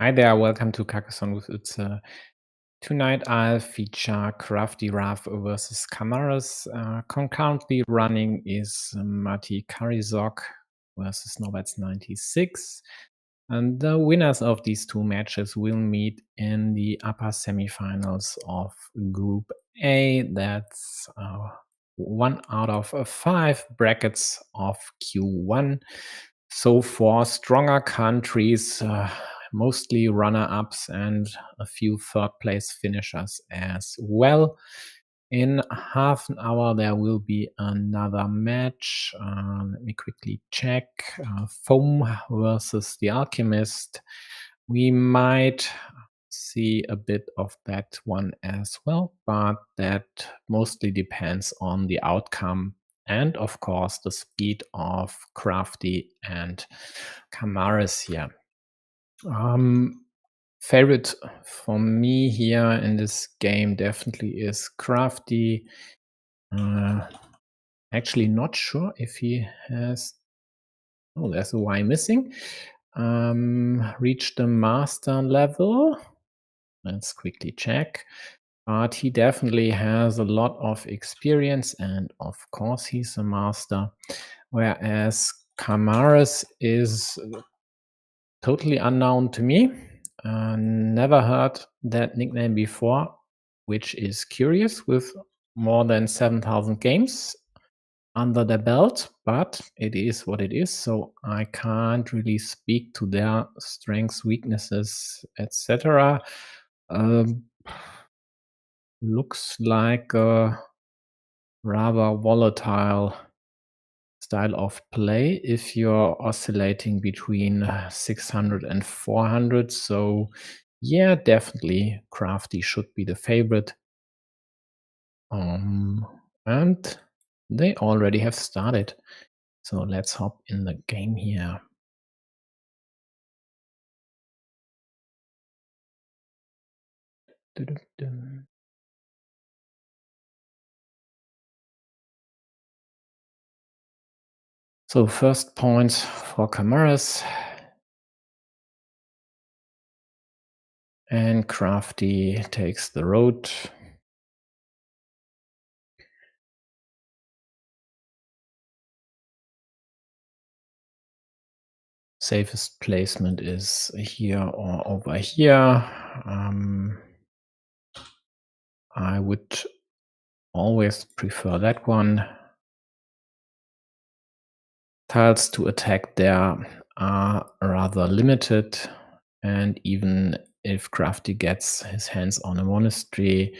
Hi there, welcome to Carcassonne with its tonight I'll feature CraftyRaf versus camares. Concurrently running is Mati Karizok versus Norbert's 96. And the winners of these two matches will meet in the upper semifinals of Group A. That's one out of five brackets of Q1. So for stronger countries, mostly runner-ups and a few third-place finishers as well. In half an hour, there will be another match. Let me quickly check. Foam versus the Alchemist. We might see a bit of that one as well, but that mostly depends on the outcome and, of course, the speed of Crafty and Camares here. Favorite for me here in this game definitely is Crafty. Actually not sure if he has... Oh, there's a Y missing. Reached the master level. Let's quickly check. But he definitely has a lot of experience, and of course he's a master. Whereas Camares is totally unknown to me. Never heard that nickname before, which is curious with more than 7,000 games under their belt, but it is what it is. So I can't really speak to their strengths, weaknesses, etc. Looks like a rather volatile style of play if you're oscillating between 600 and 400. So yeah, definitely Crafty should be the favorite. And they already have started. So let's hop in the game here. So first point for Camares. And Crafty takes the road. Safest placement is here or over here. I would always prefer that one. Tiles to attack there are rather limited, and even if Crafty gets his hands on a monastery,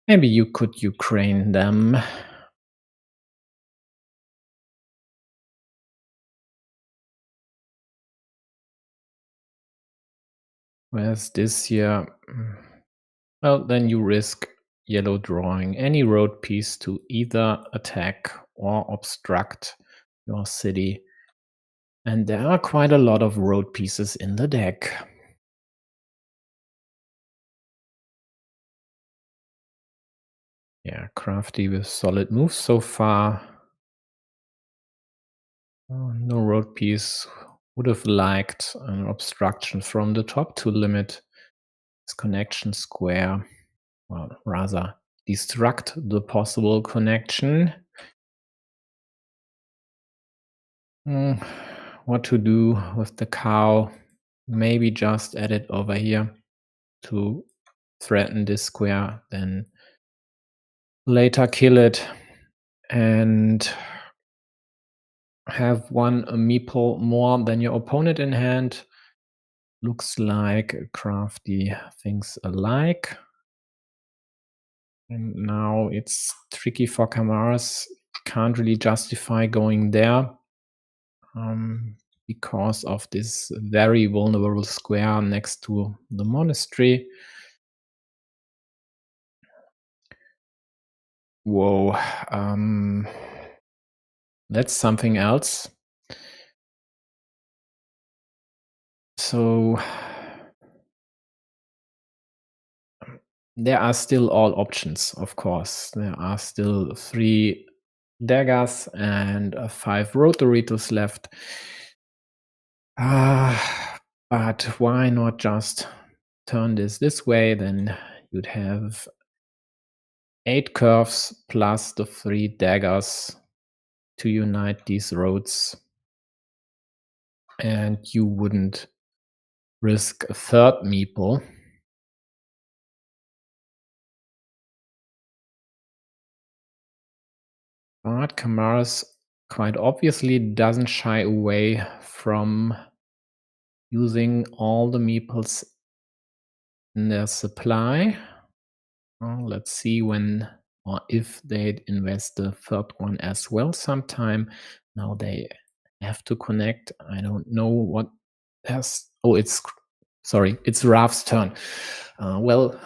maybe you could Ukraine them. Whereas this here, well, then you risk yellow drawing any road piece to either attack or obstruct your city. And there are quite a lot of road pieces in the deck. Yeah, Crafty with solid moves so far. No road piece. Would have liked an obstruction from the top to limit this connection square. Well, rather destruct the possible connection. What to do with the cow? Maybe just add it over here to threaten this square, then later kill it and have one meeple more than your opponent in hand. Looks like Crafty thinks alike. And now it's tricky for Camares. Can't really justify going there because of this very vulnerable square next to the monastery. Whoa, that's something else. So there are still all options, of course. There are still 3 daggers and 5 rotoritos left. But why not just turn this way? Then you'd have 8 curves plus the 3 daggers to unite these roads, and you wouldn't risk a third meeple. But camares quite obviously doesn't shy away from using all the meeples in their supply. Well, let's see when or if they'd invest the third one as well sometime. Now they have to connect. I don't know what has. Oh, it's Raf's turn. Well,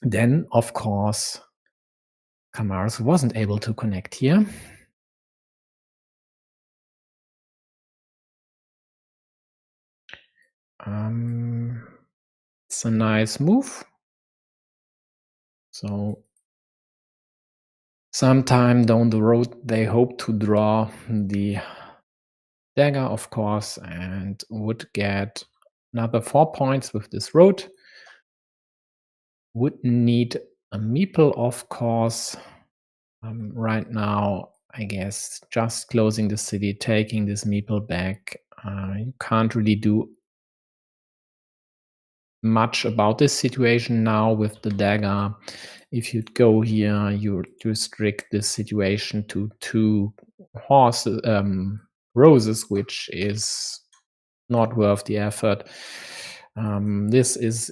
then of course, camares wasn't able to connect here. It's a nice move. So sometime down the road, they hope to draw the dagger, of course, and would get another 4 points with this road. Would need a meeple, of course. Right now, I guess just closing the city, taking this meeple back. You can't really do much about this situation now with the dagger. If you'd go here, you restrict this situation to 2 roses, which is not worth the effort. This is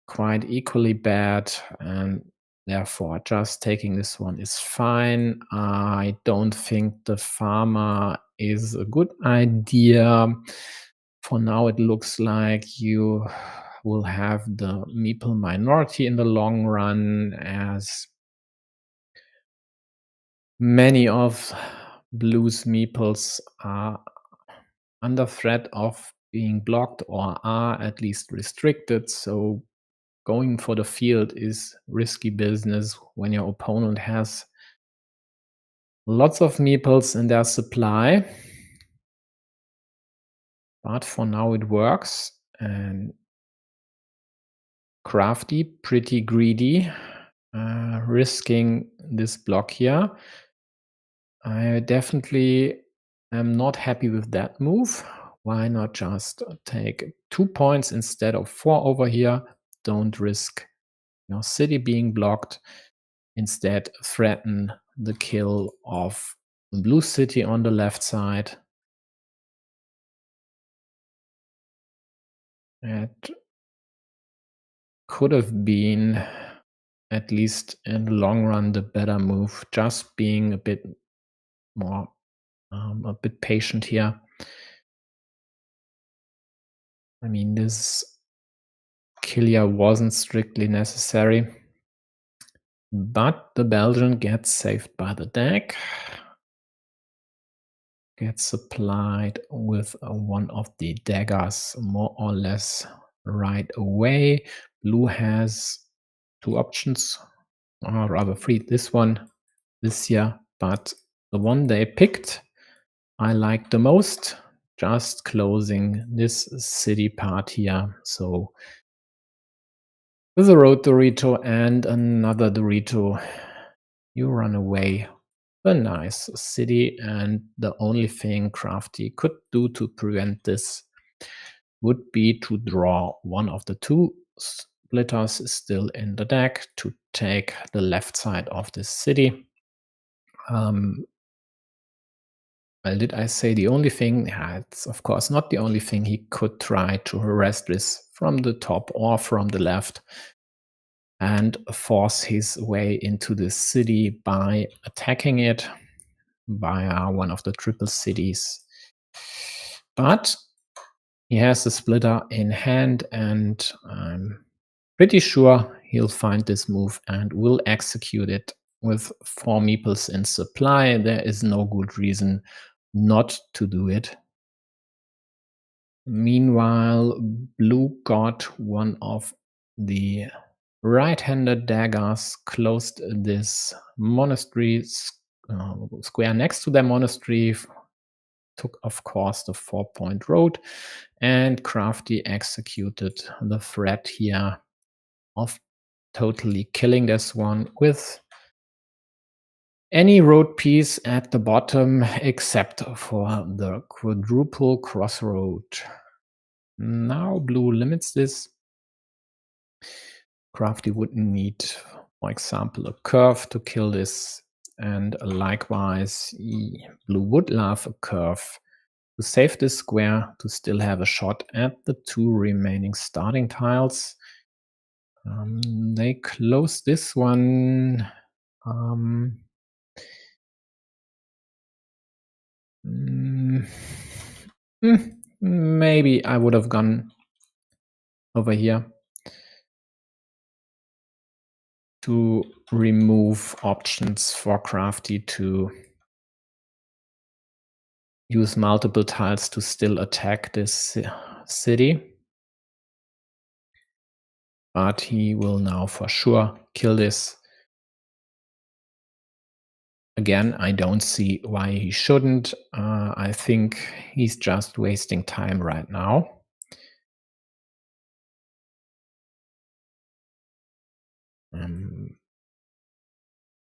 quite equally bad, and therefore just taking this one is fine. I don't think the farmer is a good idea. For now, it looks like you will have the meeple minority in the long run, as many of blue's meeples are under threat of being blocked or are at least restricted. So going for the field is risky business when your opponent has lots of meeples in their supply. But for now it works, and Crafty, pretty greedy, risking this block here. I definitely am not happy with that move. Why not just take 2 points instead of 4 over here? Don't risk your city being blocked. Instead, threaten the kill of the blue city on the left side. It could have been, at least in the long run, the better move, just being a bit more, a bit patient here. I mean, this kill here wasn't strictly necessary, but the Belgian gets saved by the deck. Gets supplied with one of the daggers more or less right away. Blue has 2 options, or rather 3. This one, this here, but the one they picked I like the most. Just closing this city part here. So with a road Dorito and another Dorito, you run away. A nice city, and the only thing Crafty could do to prevent this would be to draw one of the 2 splitters still in the deck to take the left side of this city. Well, did I say the only thing? Yeah, it's of course not the only thing. He could try to harass this from the top or from the left and force his way into the city by attacking it via one of the triple cities. But he has the splitter in hand, and I'm pretty sure he'll find this move and will execute it with 4 meeples in supply. There is no good reason not to do it. Meanwhile, blue got one of the right-handed daggers, closed this monastery square next to their monastery took, of course, the 4-point road, and Crafty executed the threat here of totally killing this one with any road piece at the bottom except for the quadruple crossroad. Now blue limits this. Crafty would need, for example, a curve to kill this, and likewise blue would love a curve to save this square to still have a shot at the 2 remaining starting tiles. They close this one. Maybe I would have gone over here to remove options for Crafty to use multiple tiles to still attack this city. But he will now for sure kill this. Again, I don't see why he shouldn't. I think he's just wasting time right now.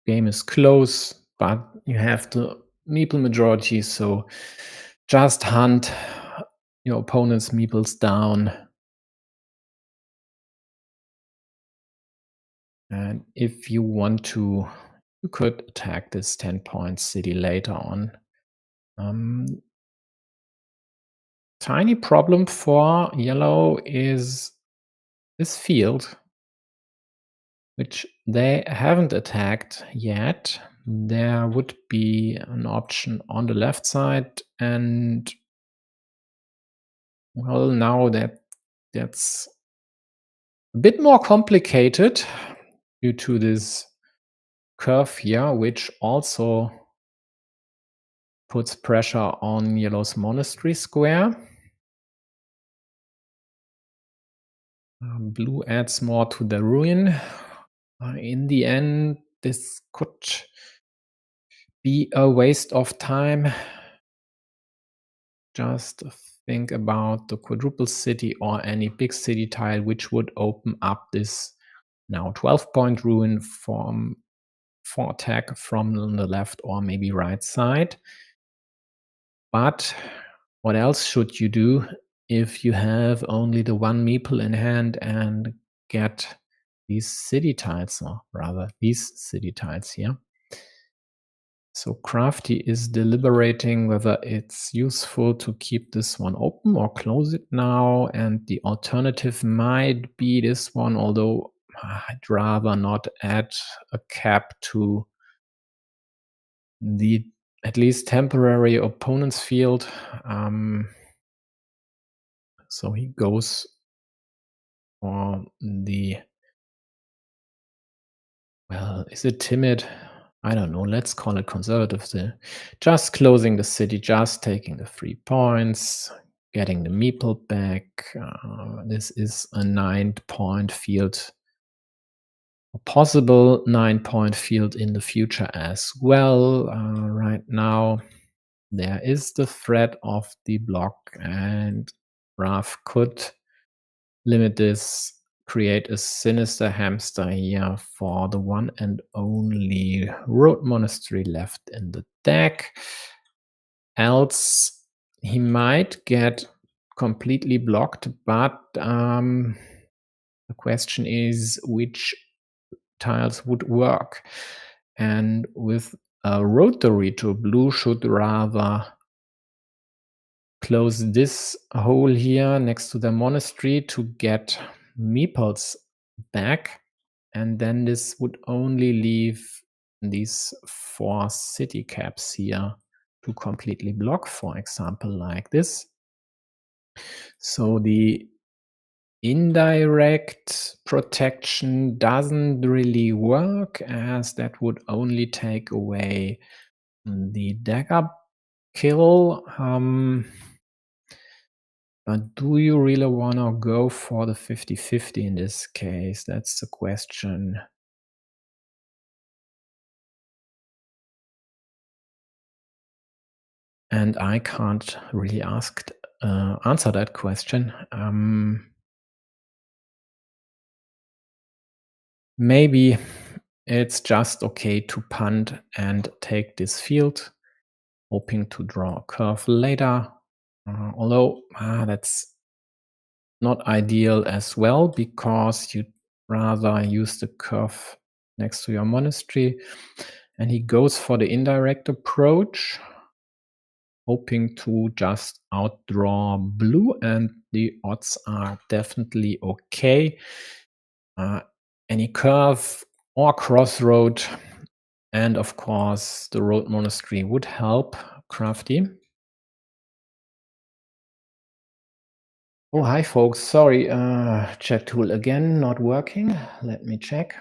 Game is close, but you have the meeple majority, so just hunt your opponent's meeples down. And if you want to, you could attack this 10-point city later on. Tiny problem for yellow is this field, which they haven't attacked yet. There would be an option on the left side, and well, now that's a bit more complicated due to this curve here, which also puts pressure on yellow's monastery square. Blue adds more to the ruin. In the end, this could be a waste of time. Just think about the quadruple city or any big city tile, which would open up this now 12-point ruin for attack from the left or maybe right side. But what else should you do if you have only the 1 meeple in hand and get these city tiles, or rather these city tiles here? So Crafty is deliberating whether it's useful to keep this one open or close it now, and the alternative might be this one, although I'd rather not add a cap to the at least temporary opponent's field. So he goes for the, well, is it timid? I don't know. Let's call it conservative. Just closing the city, just taking the 3 points, getting the meeple back. This is a 9-point field, a possible 9-point field in the future as well. Right now, there is the threat of the block, and Raf could limit this, create a sinister hamster here for the one and only road monastery left in the deck. Else he might get completely blocked, but the question is which tiles would work. And with a rotary to blue should rather close this hole here next to the monastery to get meeples back, and then this would only leave these 4 city caps here to completely block, for example, like this. So the indirect protection doesn't really work, as that would only take away the dagger kill. But do you really want to go for the 50-50 in this case? That's the question. and I can't really answer that question. Maybe it's just okay to punt and take this field, hoping to draw a curve later. Although that's not ideal as well, because you'd rather use the curve next to your monastery. And he goes for the indirect approach, hoping to just outdraw blue, and the odds are definitely okay. Any curve or crossroad, and of course the road monastery would help Crafty. Oh, hi folks, sorry, chat tool again not working. Let me check.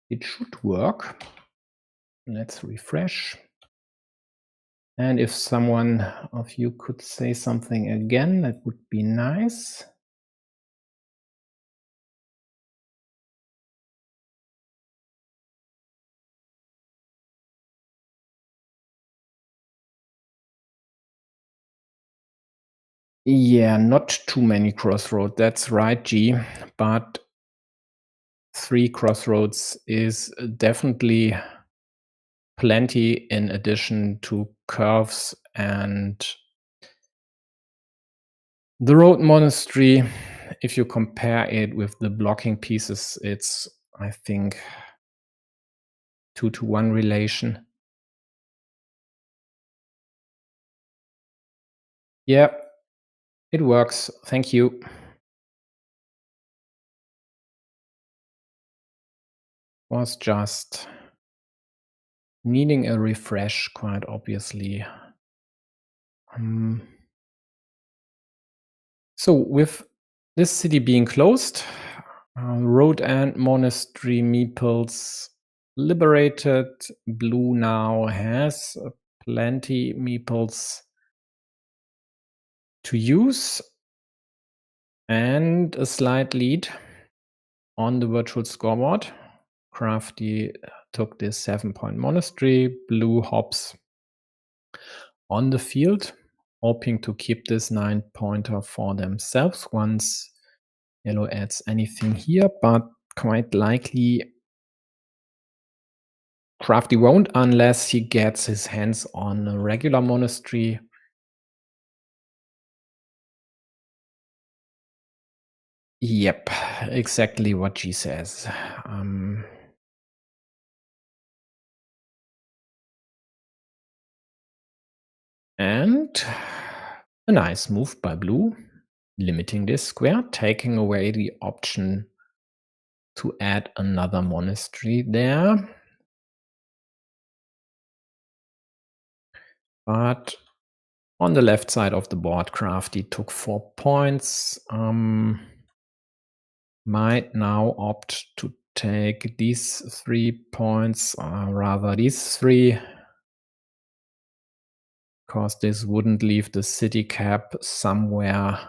It should work. Let's refresh. And if someone of you could say something again, that would be nice. Yeah, not too many crossroads. That's right, G. But 3 crossroads is definitely plenty, in addition to curves and the road monastery. If you compare it with the blocking pieces, it's, I think, 2-to-1 relation. Yeah, it works. Thank you. Was just needing a refresh, quite obviously. So with this city being closed, road and monastery meeples liberated. Blue now has plenty meeples to use, and a slight lead on the virtual scoreboard. Crafty took this 7-point monastery. Blue hops on the field, hoping to keep this 9-pointer for themselves once yellow adds anything here, but quite likely Crafty won't, unless he gets his hands on a regular monastery. Yep, exactly what she says. And a nice move by blue, limiting this square, taking away the option to add another monastery there. But on the left side of the board, Crafty took 4 points. Might now opt to take these 3 points, rather these 3, because this wouldn't leave the city cap somewhere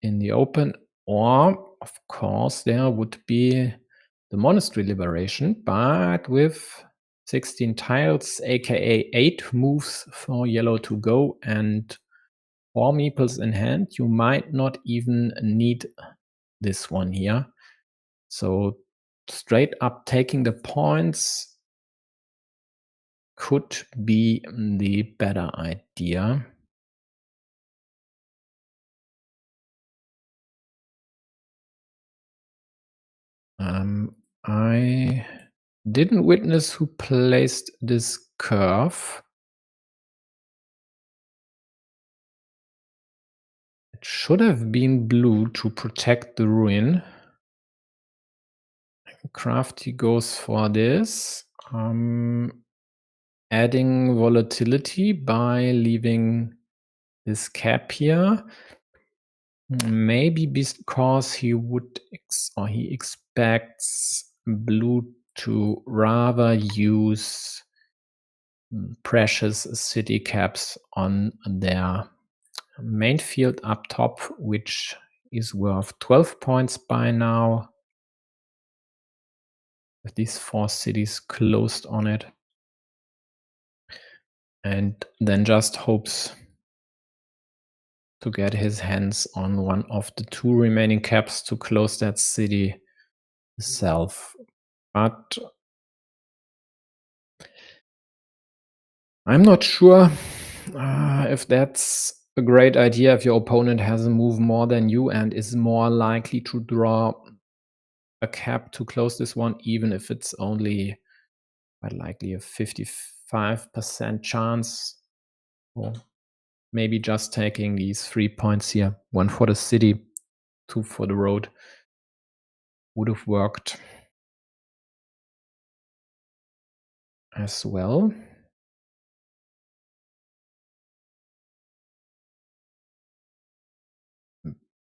in the open. Or, of course, there would be the monastery liberation, but with 16 tiles, aka 8 moves for yellow to go and 4 meeples in hand, you might not even need this one here. So straight up taking the points could be the better idea. I didn't witness who placed this curve. It should have been blue to protect the ruin. Crafty goes for this, adding volatility by leaving this cap here. Maybe because he would he expects blue to rather use precious city caps on their main field up top, which is worth 12 points by now, with these 4 cities closed on it. And then just hopes to get his hands on one of the 2 remaining caps to close that city itself. But I'm not sure if that's a great idea if your opponent has a move more than you and is more likely to draw a cap to close this one, even if it's only quite likely a 55% chance. Or maybe just taking these 3 points here, 1 for the city, 2 for the road, would have worked as well.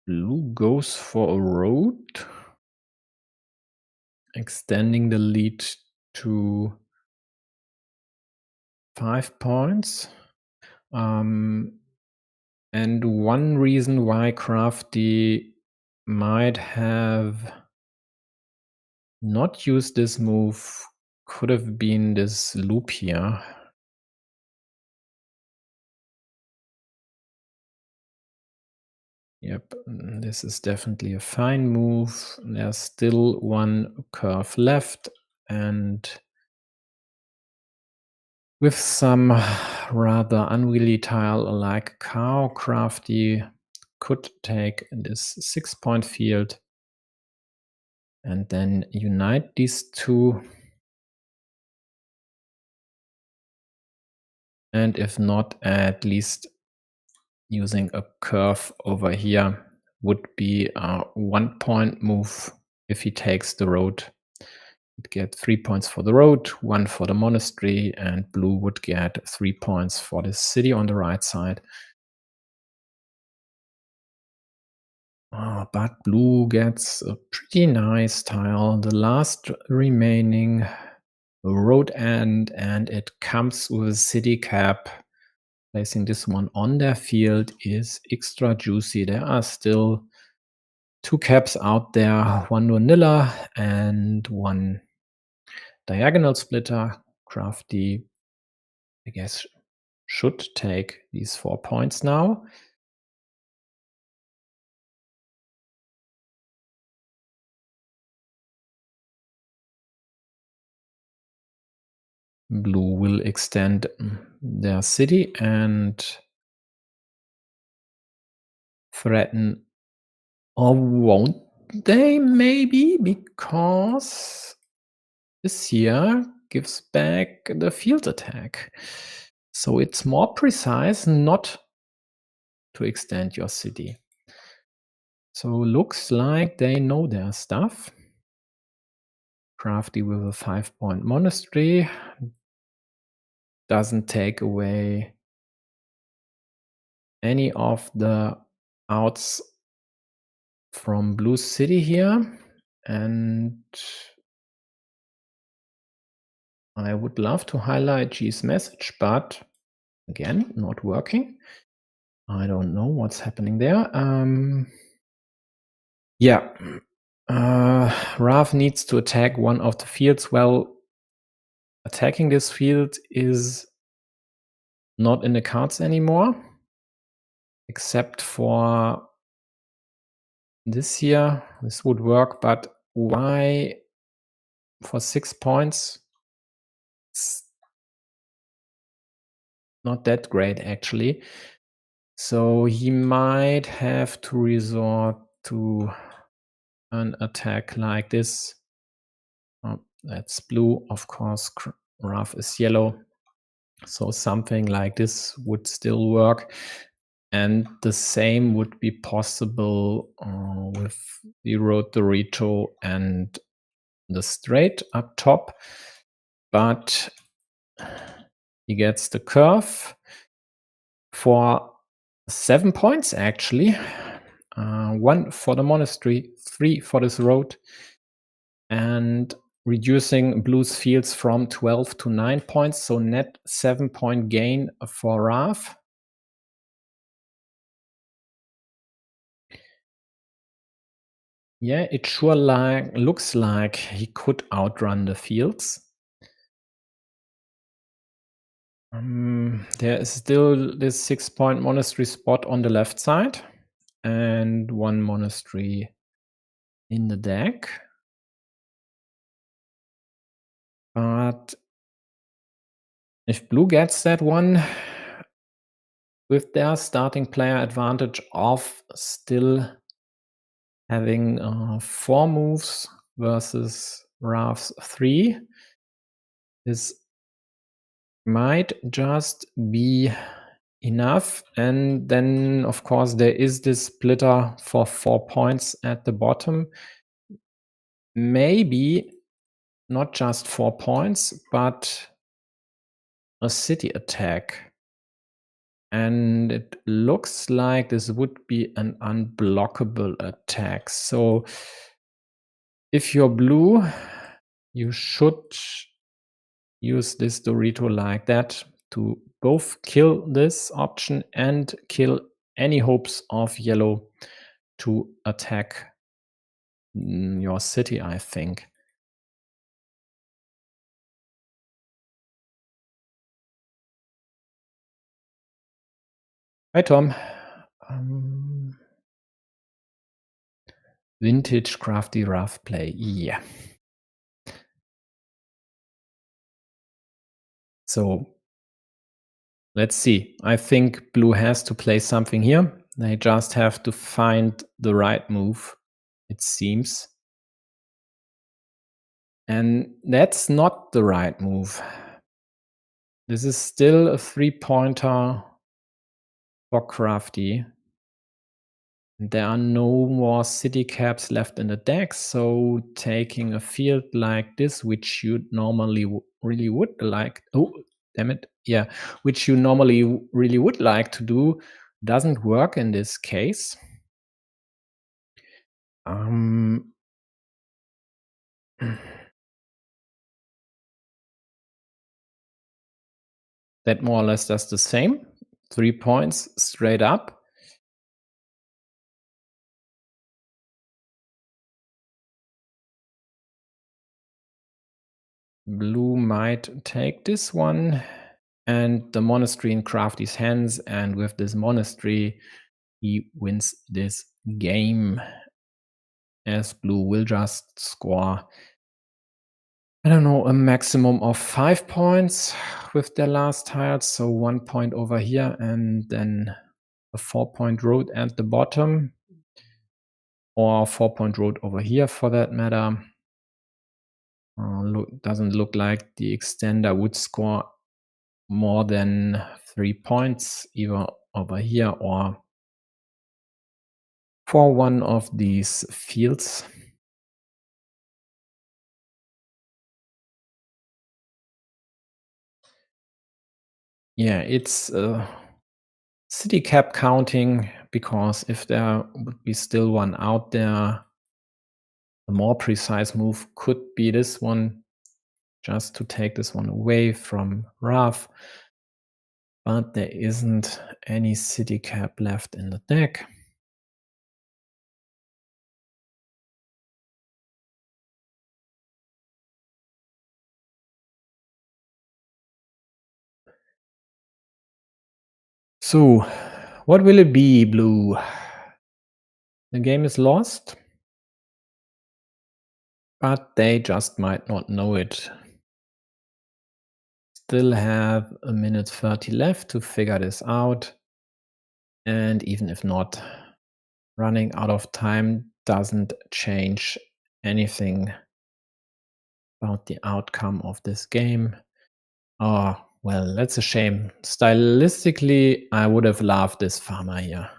Blue goes for a road, extending the lead to 5 points. And one reason why Crafty might have not used this move could have been this loop here. Yep, this is definitely a fine move. There's still 1 curve left, and with some rather unwieldy tile like cow, Crafty could take this 6-point field and then unite these 2. And if not, at least using a curve over here would be a 1-point move if he takes the road. He'd get 3 points for the road, 1 for the monastery, and blue would get 3 points for the city on the right side. But blue gets a pretty nice tile, the last remaining road end, and it comes with a city cap. Placing this one on their field is extra juicy. There are still 2 caps out there, 1 vanilla and 1 diagonal splitter. Crafty, I guess, should take these 4 points now. Blue will extend their city and threaten, or won't they? Maybe, because this here gives back the field attack. So it's more precise not to extend your city. So looks like they know their stuff. Crafty with a 5-point monastery doesn't take away any of the outs from blue city here, and I would love to highlight G's message, but again, not working. I don't know what's happening there. Yeah, Raf needs to attack one of the fields. Well, attacking this field is not in the cards anymore, except for this here. This would work, but why for 6 points? It's not that great, actually. So he might have to resort to an attack like this. Oh, that's blue. Of course, Raf is yellow. So something like this would still work. And the same would be possible with the road Dorito and the straight up top. But he gets the curve for 7 points, actually. 1 for the monastery, 3 for this road, and reducing blue's fields from 12 to 9 points. So net 7-point gain for Raf. Yeah, it sure looks like he could outrun the fields. There is still this 6-point monastery spot on the left side and one monastery in the deck. But if blue gets that one, with their starting player advantage of still having 4 moves versus Raf's 3, this might just be enough. And then, of course, there is this splitter for 4 points at the bottom. Maybe not just 4 points, but a city attack. And it looks like this would be an unblockable attack. So if you're blue, you should use this Dorito like that to both kill this option and kill any hopes of yellow to attack your city, I think. Hi, Tom. Vintage CraftyRaf play. Yeah. So let's see. I think blue has to play something here. They just have to find the right move, it seems. And that's not the right move. This is still a 3-pointer for Crafty. There are no more city caps left in the deck, so taking a field like this, which you normally really would like, oh, damn it, yeah, which you normally really would like to do, doesn't work in this case. That more or less does the same. 3 points straight up. Blue might take this one and the monastery in Crafty's hands, and with this monastery he wins this game, as blue will just score, I don't know, a maximum of 5 points with their last tiles. So 1 point over here and then a 4-point road at the bottom, or 4-point road over here for that matter. Doesn't look like the extender would score more than 3 points either over here or for one of these fields. Yeah, it's city cap counting, because if there would be still one out there, a more precise move could be this one, just to take this one away from Raf. But there isn't any city cap left in the deck. So, what will it be, blue? The game is lost, but they just might not know it. Still have a minute 30 left to figure this out. And even if not, running out of time doesn't change anything about the outcome of this game. Oh, well, that's a shame. Stylistically, I would have loved this farmer here.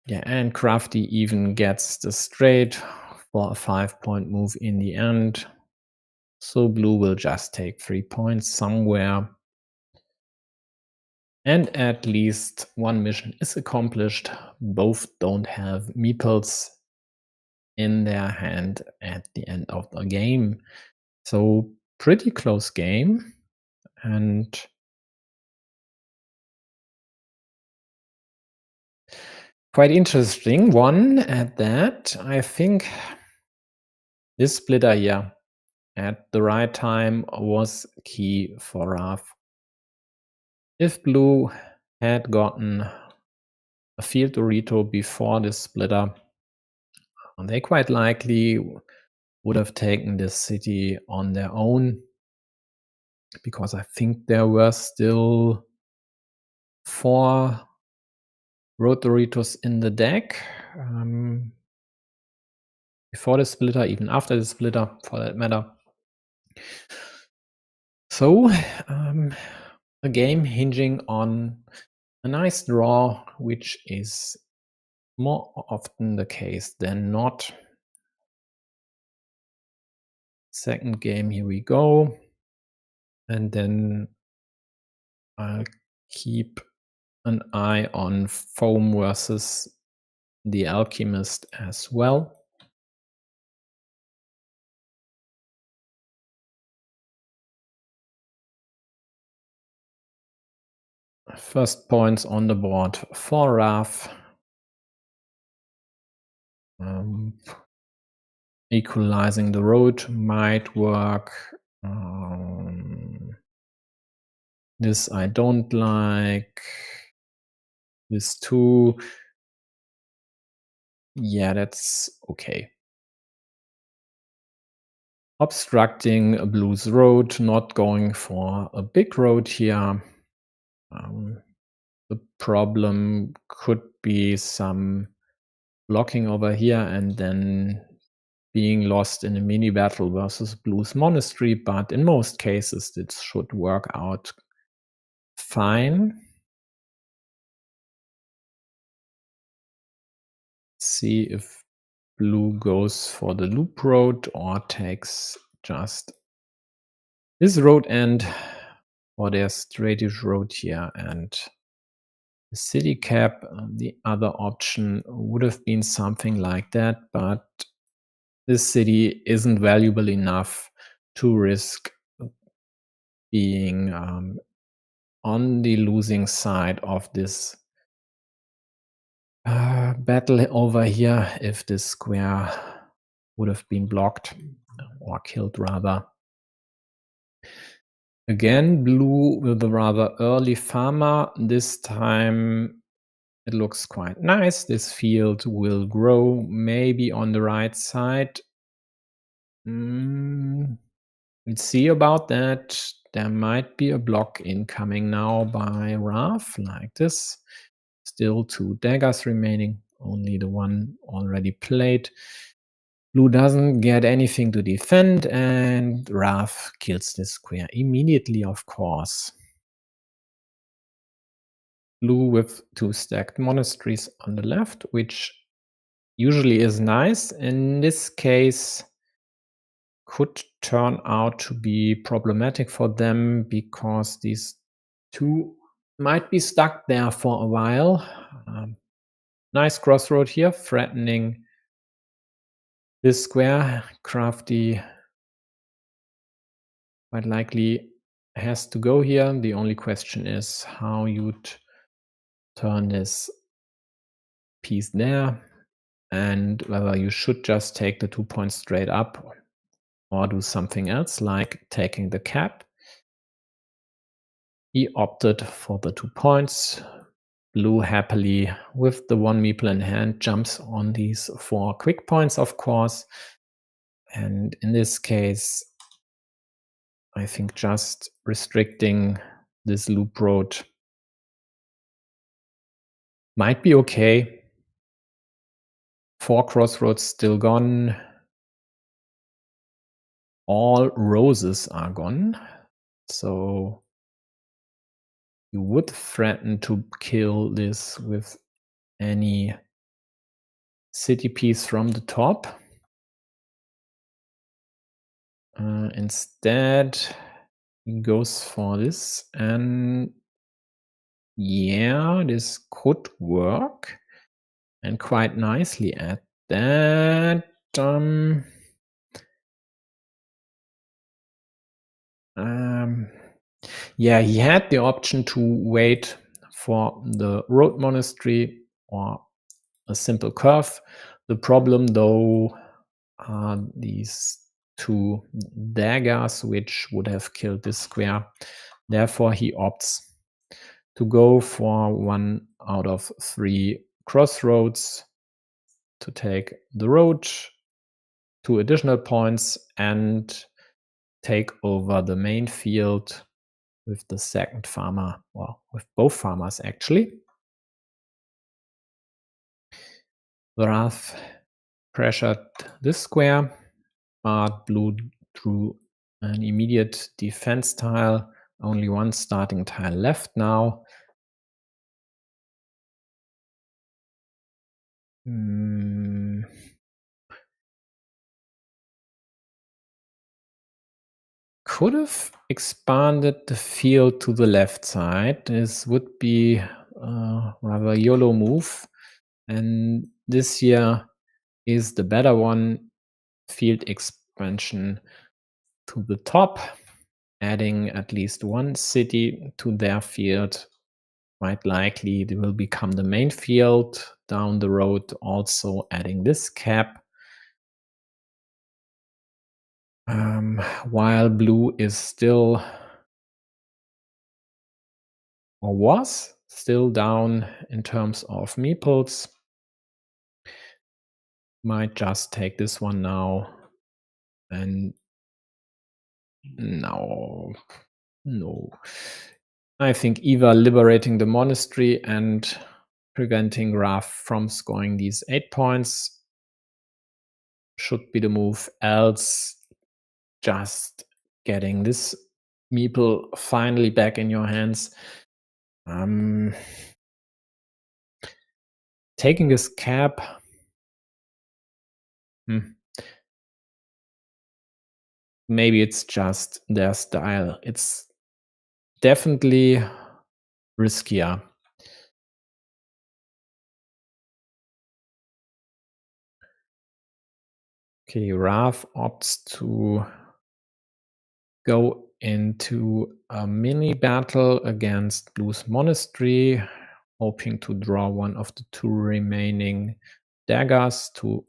Yeah, and Crafty even gets the straight for a 5-point move in the end. So blue will just take 3 points somewhere. And at least one mission is accomplished. Both don't have meeples in their hand at the end of the game. So pretty close game. And quite interesting one at that. I think this splitter here at the right time was key for Raf. If blue had gotten a field Dorito before this splitter, they quite likely would have taken this city on their own, because I think there were still 4 road Doritos in the deck before the splitter, even after the splitter for that matter. So a game hinging on a nice draw, which is more often the case than not. Second game, here we go. And then I'll keep an eye on Foam versus the Alchemist as well. First points on the board for Raf. Equalizing the road might work. This I don't like. This too. Yeah, that's okay. Obstructing a blue's road, not going for a big road here. The problem could be some blocking over here and then being lost in a mini battle versus blue's monastery, but in most cases it should work out fine. See if blue goes for the loop road or takes just this road end, or their straightish road here and the city cap. The other option would have been something like that, but this city isn't valuable enough to risk being on the losing side of this battle over here if this square would have been blocked or killed rather. Again, blue with a rather early farmer. This time it looks quite nice. This field will grow maybe on the right side. Let's see about that. There might be a block incoming now by Raf, like this. Still 2 daggers remaining, only the one already played. Blue doesn't get anything to defend, and Raf kills this square immediately, of course. Blue with 2 stacked monasteries on the left, which usually is nice. In this case, could turn out to be problematic for them because these 2 might be stuck there for a while. Nice crossroad here, threatening this square. Crafty quite likely has to go here. The only question is how you'd turn this piece there and whether you should just take the 2 points straight up or do something else like taking the cap. He opted for the 2 points. Blue happily, with the 1 meeple in hand, jumps on these 4 quick points, of course. And in this case, I think just restricting this loop road might be okay. 4 crossroads still gone. All roses are gone. So you would threaten to kill this with any city piece from the top. Instead, he goes for this, and yeah, this could work, and quite nicely at that. Yeah, he had the option to wait for the road monastery or a simple curve. The problem, though, are these two daggers, which would have killed this square. Therefore, he opts to go for 1 out of 3 crossroads to take the road, 2 additional points, and take over the main field with the second farmer, or with both farmers actually. Raf pressured this square, but blue drew an immediate defense tile. Only one starting tile left now. Could have expanded the field to the left side. This would be a rather YOLO move. And this here is the better one. Field expansion to the top, adding at least one city to their field. Quite likely it will become the main field down the road, also adding this cap. While blue is still, or was still, down in terms of meeples. Might just take this one now. And no. I think either liberating the monastery and preventing Raf from scoring these 8 points should be the move, else just getting this meeple finally back in your hands. Taking this cap, maybe it's just their style. It's definitely riskier. Okay, Raf opts to go into a mini battle against Blue's monastery, hoping to draw one of the 2 remaining daggers to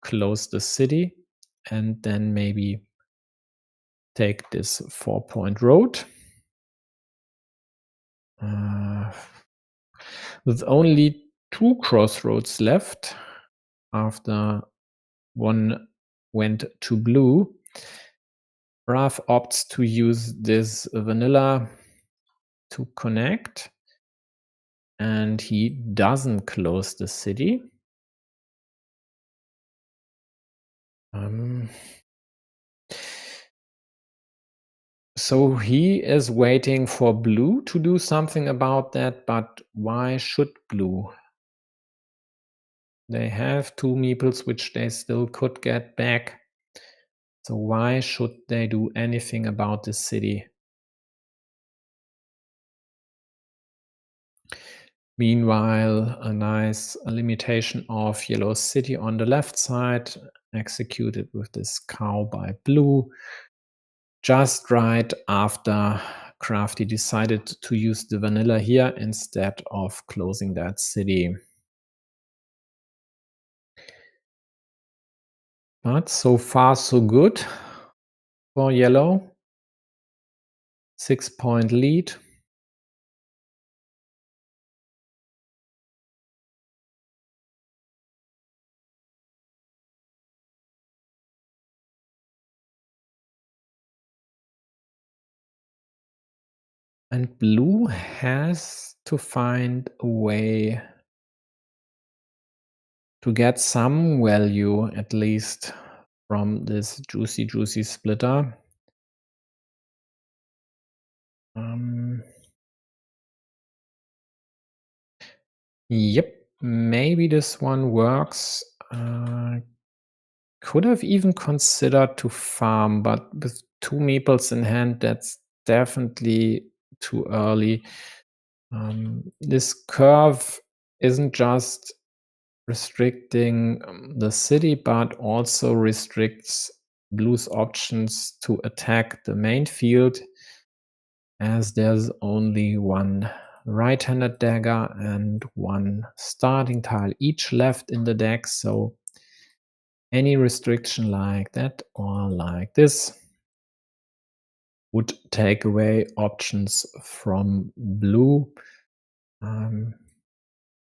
close the city, and then maybe take this 4-point road. With only 2 crossroads left, after one went to blue, Raf opts to use this vanilla to connect, and he doesn't close the city. So he is waiting for blue to do something about that, but why should blue? They have 2 meeples which they still could get back. So why should they do anything about this city? Meanwhile, a nice limitation of yellow city on the left side, executed with this cow by blue. Just right after Crafty decided to use the vanilla here instead of closing that city. But so far so good for yellow. 6-point lead. And blue has to find a way to get some value, at least, from this juicy splitter. Yep, maybe this one works. Could have even considered to farm, but with 2 meeples in hand, that's definitely too early. This curve isn't just restricting the city, but also restricts blue's options to attack the main field, as there's only one right-handed dagger and 1 starting tile each left in the deck, so any restriction like that or like this would take away options from blue.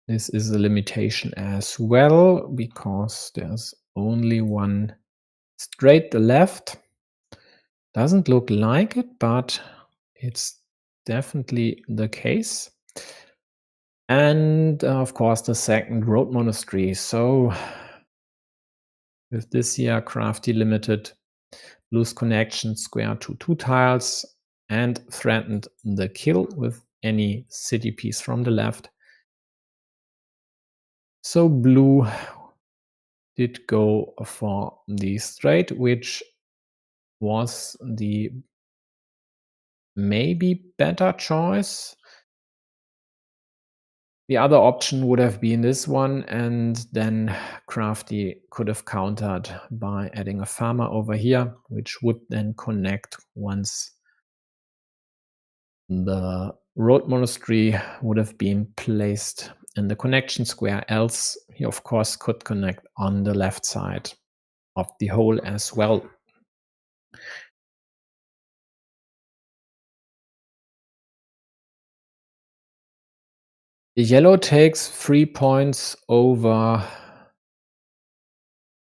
This is a limitation as well, because there's only 1 straight left. Doesn't look like it, but it's definitely the case. And of course, the second road monastery. So with this here, Crafty limited lose connection square to 2 tiles and threatened the kill with any city piece from the left. So blue did go for the straight, which was the maybe better choice. The other option would have been this one, and then Crafty could have countered by adding a farmer over here, which would then connect once the road monastery would have been placed in the connection square. Else, he of course could connect on the left side of the hole as well. The yellow takes 3 points over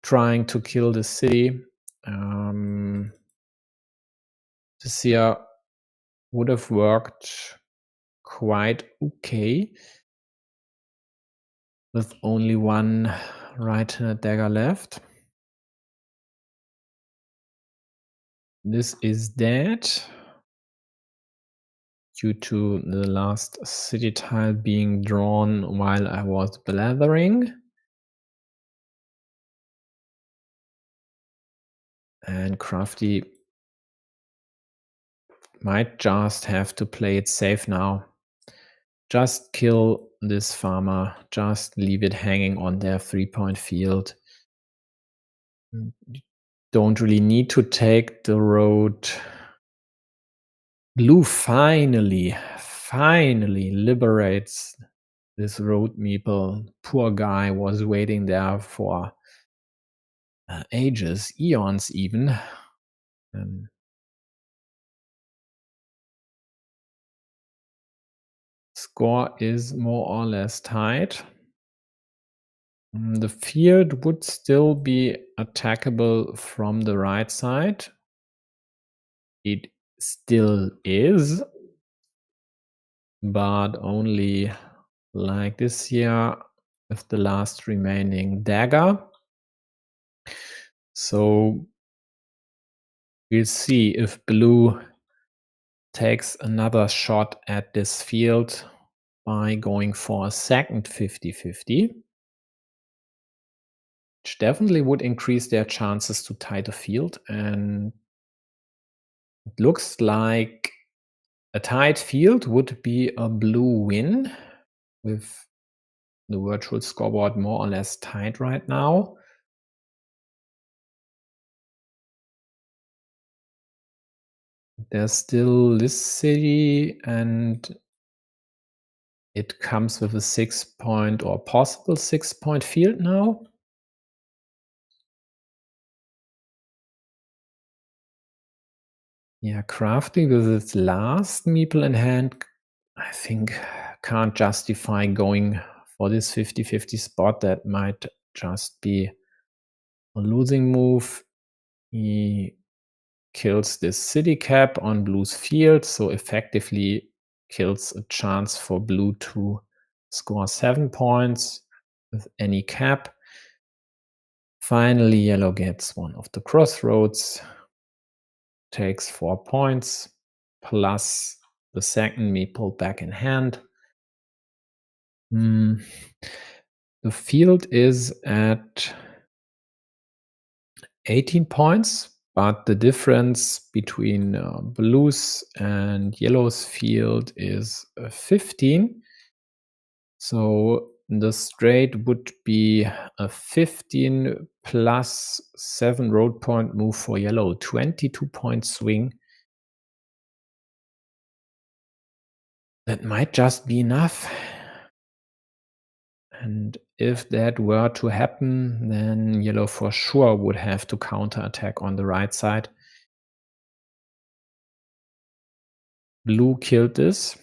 trying to kill the city. This here would have worked quite okay with only 1 right-handed dagger left. This is dead due to the last city tile being drawn while I was blathering. And Crafty might just have to play it safe now. Just kill this farmer, just leave it hanging on their 3-point field. Don't really need to take the road. Blue finally liberates this road meeple. Poor guy was waiting there for ages, eons even. Score is more or less tied. The field would still be attackable from the right side. It still is, but only like this here with the last remaining dagger. So we'll see if blue takes another shot at this field by going for a second 50-50, which definitely would increase their chances to tie the field. And it looks like a tied field would be a blue win, with the virtual scoreboard more or less tied right now. There's still this city, and it comes with a 6-point or possible 6-point field now. Yeah, Crafty with its last meeple in hand, I think can't justify going for this 50-50 spot. That might just be a losing move. He kills this city cap on blue's field, so effectively kills a chance for blue to score 7 points with any cap. Finally, yellow gets one of the crossroads, takes 4 points, plus the second meeple back in hand. The field is at 18 points, but the difference between blue's and yellow's field is 15. So the straight would be a 15 plus 7 road point move for yellow, 22-point swing. That might just be enough. And if that were to happen, then yellow for sure would have to counterattack on the right side. Blue killed this.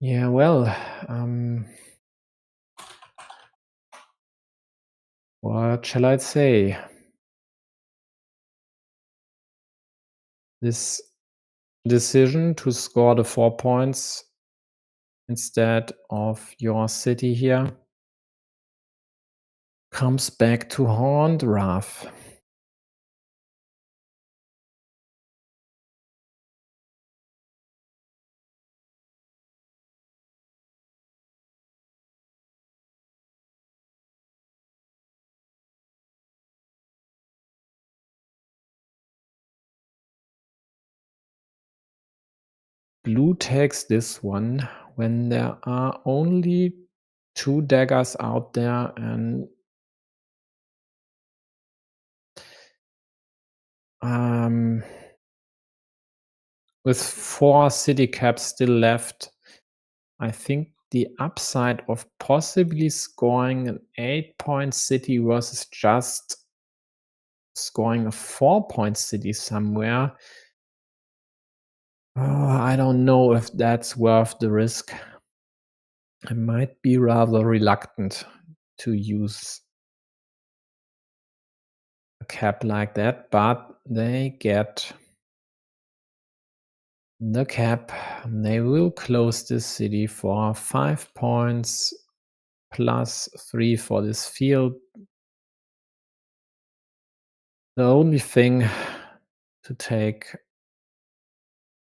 Yeah, well, what shall I say? This decision to score the 4 points instead of your city here comes back to haunt Raf. Blue takes this one when there are only 2 daggers out there, and with 4 city caps still left, I think the upside of possibly scoring an 8-point city versus just scoring a 4-point city somewhere, I don't know if that's worth the risk. I might be rather reluctant to use a cap like that, but they get the cap. They will close this city for 5 points plus 3 for this field. The only thing to take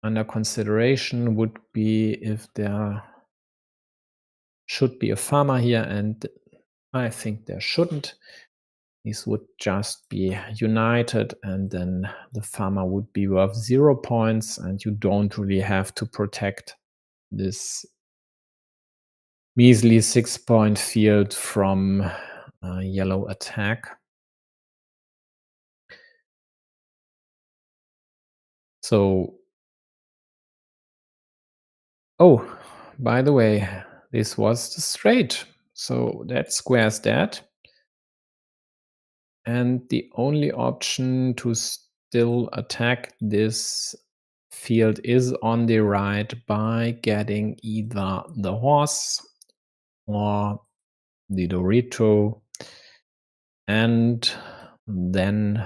under consideration would be if there should be a farmer here, and I think there shouldn't. These would just be united, and then the farmer would be worth 0 points, and you don't really have to protect this measly 6-point field from yellow attack. So, oh, by the way, this was the straight. So that squares that. And the only option to still attack this field is on the right by getting either the horse or the Dorito, and then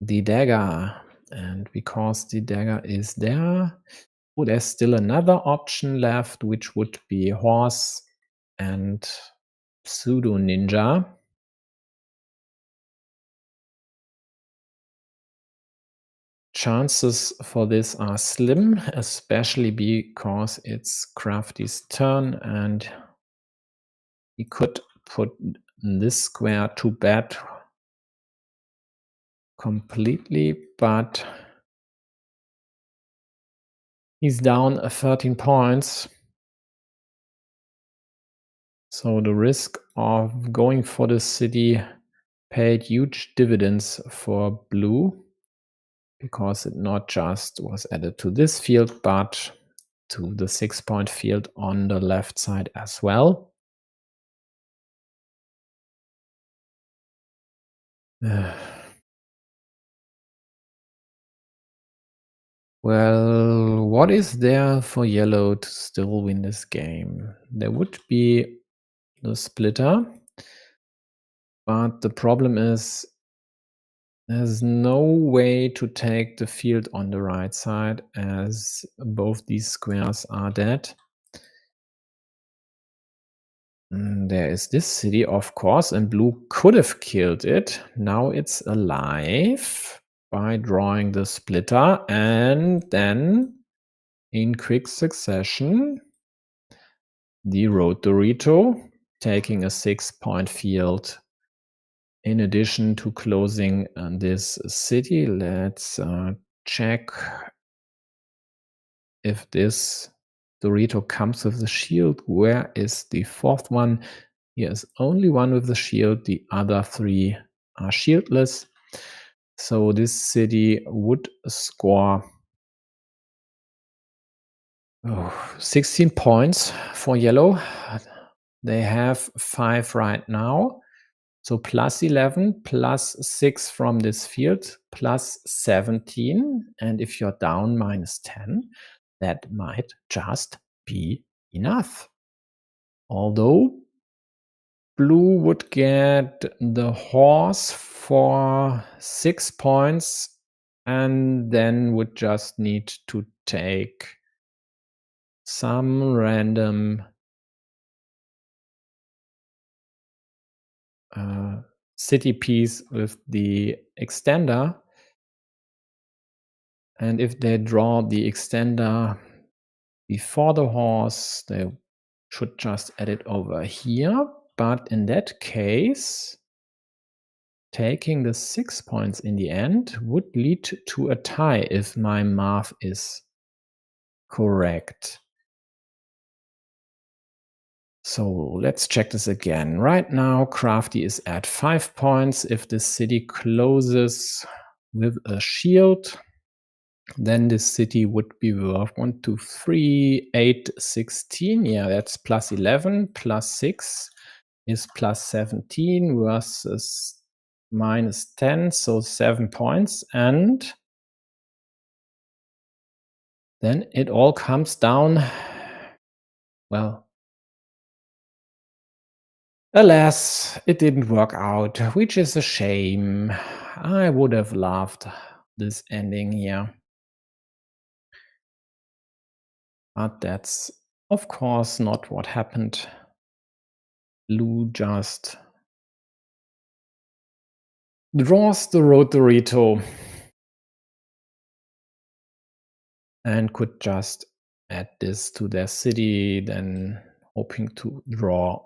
the dagger. And because the dagger is there, oh, there's still another option left, which would be horse and pseudo ninja. Chances for this are slim, especially because it's Crafty's turn, and he could put this square to bed completely, but he's down 13 points. So the risk of going for the city paid huge dividends for blue, because it not just was added to this field, but to the 6-point field on the left side as well. Well, what is there for yellow to still win this game? There would be the splitter, but the problem is there's no way to take the field on the right side, as both these squares are dead. There is this city, of course, and blue could have killed it. Now it's alive by drawing the splitter, and then in quick succession, the road Dorito, taking a 6-point field. In addition to closing this city, let's check if this Dorito comes with the shield. Where is the 4th one? Here's only one with the shield. The other 3 are shieldless. So this city would score 16 points for yellow. They have 5 right now. So plus 11, plus 6 from this field, plus 17. And if you're down minus 10, that might just be enough. Although blue would get the horse for 6 points and then would just need to take some random city piece with the extender. And if they draw the extender before the horse, they should just add it over here. But in that case, taking the 6 points in the end would lead to a tie if my math is correct. So let's check this again. Right now, Crafty is at 5 points. If the city closes with a shield, then this city would be worth 1, 2, 3, 8, 16. Yeah, that's plus 11. Plus 6 is plus 17 versus minus 10, so 7 points. And then it all comes down, well, alas, it didn't work out, which is a shame. I would have loved this ending here. But that's, of course, not what happened. Blue just draws the Rotorito and could just add this to their city, then hoping to draw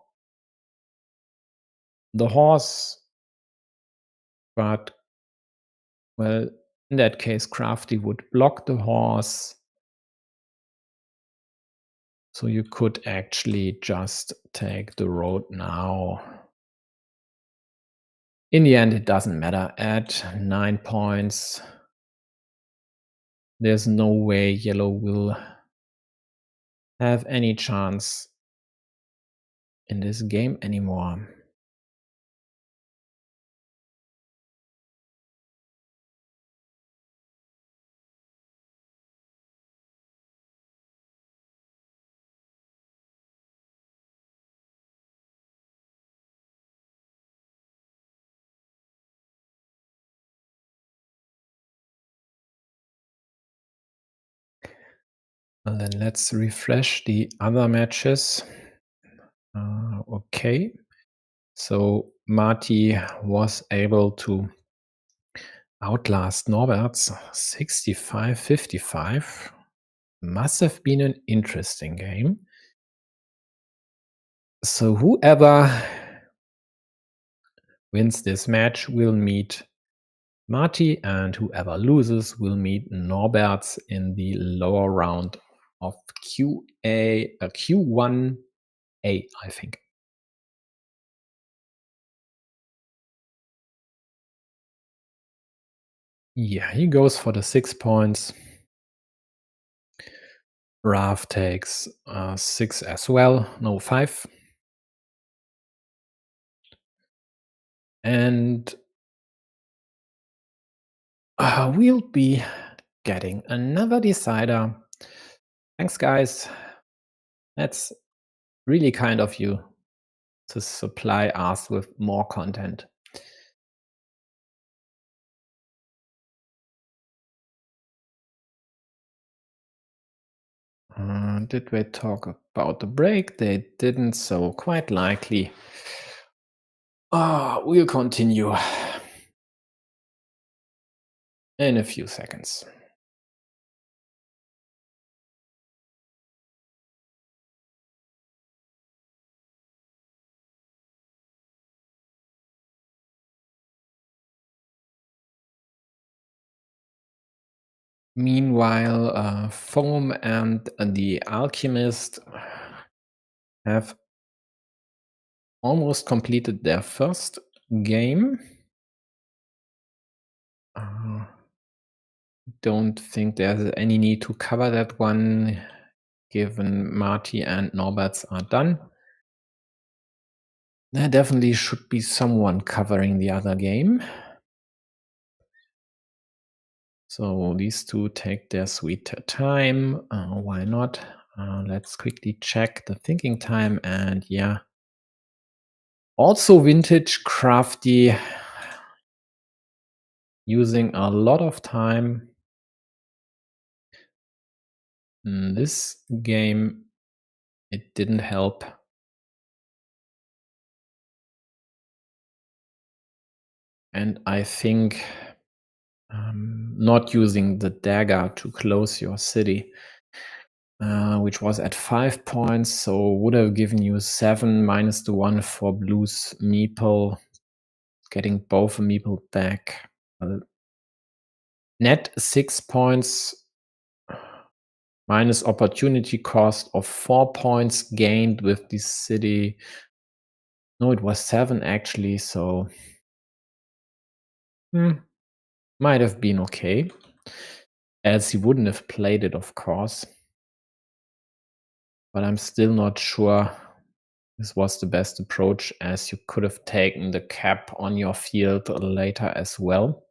the horse. But, well, in that case, Crafty would block the horse. So you could actually just take the road now. In the end, it doesn't matter. At 9 points, there's no way yellow will have any chance in this game anymore. And then let's refresh the other matches. Okay, so Marty was able to outlast Norbert's 65-55. Must have been an interesting game. So whoever wins this match will meet Marty, and whoever loses will meet Norberts in the lower round of Q1A, I think. Yeah, he goes for the 6 points. Raf takes 6 as well, no 5. And we'll be getting another decider. Thanks, guys. That's really kind of you to supply us with more content. Did they talk about the break? They didn't, so quite likely. We'll continue in a few seconds. Meanwhile, Foam and the Alchemist have almost completed their first game. Don't think there's any need to cover that one, given Marty and Norberts are done. There definitely should be someone covering the other game. So these two take their sweet time. Why not? Let's quickly check the thinking time. And yeah, also vintage crafty, using a lot of time. This game, it didn't help. And I think not using the dagger to close your city, which was at 5 points, so would have given you 7 minus the 1 for blue's meeple, getting both a meeple back. Net 6 points minus opportunity cost of 4 points gained with this city. No, it was 7 actually, so might have been okay. Else he wouldn't have played it, of course. But I'm still not sure this was the best approach, as you could have taken the cap on your field later as well.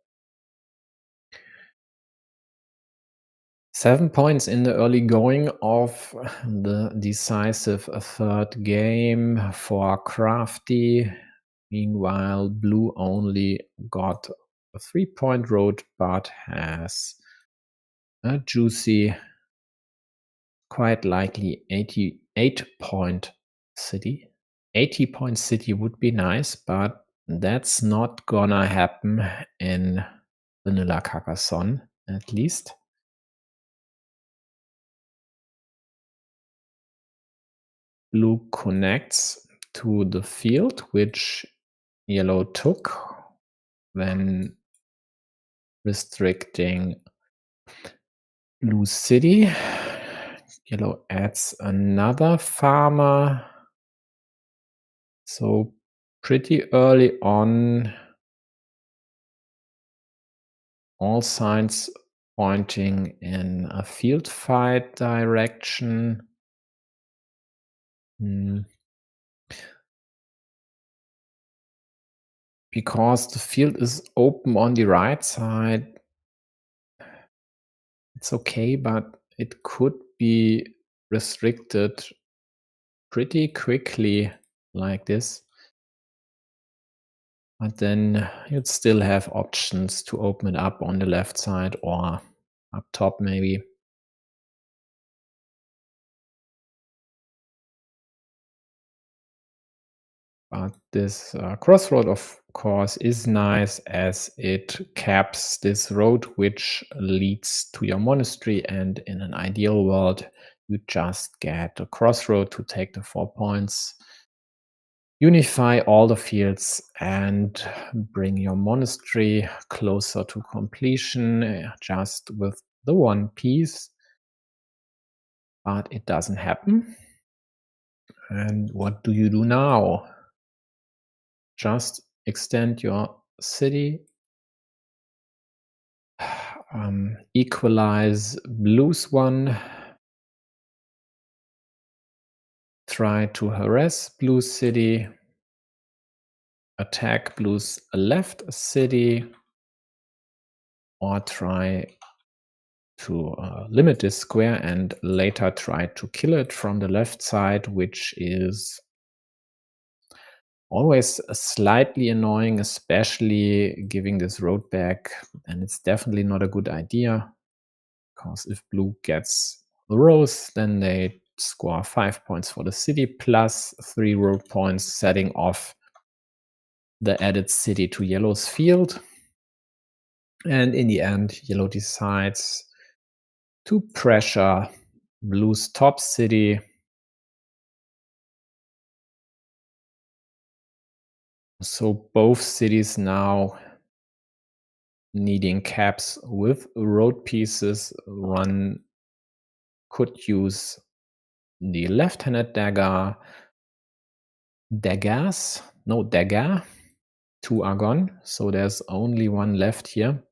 7 points in the early going of the decisive third game for Crafty. Meanwhile, blue only got a 3-point road, but has a juicy, quite likely 88-point city. 80-point city would be nice, but that's not gonna happen in vanilla Carcassonne, at least. Blue connects to the field, which yellow took when restricting blue city. Yellow adds another farmer. So pretty early on, all signs pointing in a field fight direction. Because the field is open on the right side, it's okay, but it could be restricted pretty quickly like this. But then you'd still have options to open it up on the left side or up top maybe. But this crossroad, of course, is nice, as it caps this road which leads to your monastery, and in an ideal world you just get a crossroad to take the 4 points, unify all the fields, and bring your monastery closer to completion just with the one piece. But it doesn't happen. And what do you do now? Just extend your city, equalize blue's one, try to harass blue's city, attack blue's left city, or try to limit this square and later try to kill it from the left side, which is always slightly annoying, especially giving this road back. And it's definitely not a good idea, because if blue gets the rose, then they score 5 points for the city plus 3 road points, setting off the added city to yellow's field. And in the end, yellow decides to pressure blue's top city. So both cities now needing caps with road pieces. One could use the left-handed dagger, daggers. No dagger. 2 are gone, so there's only 1 left here.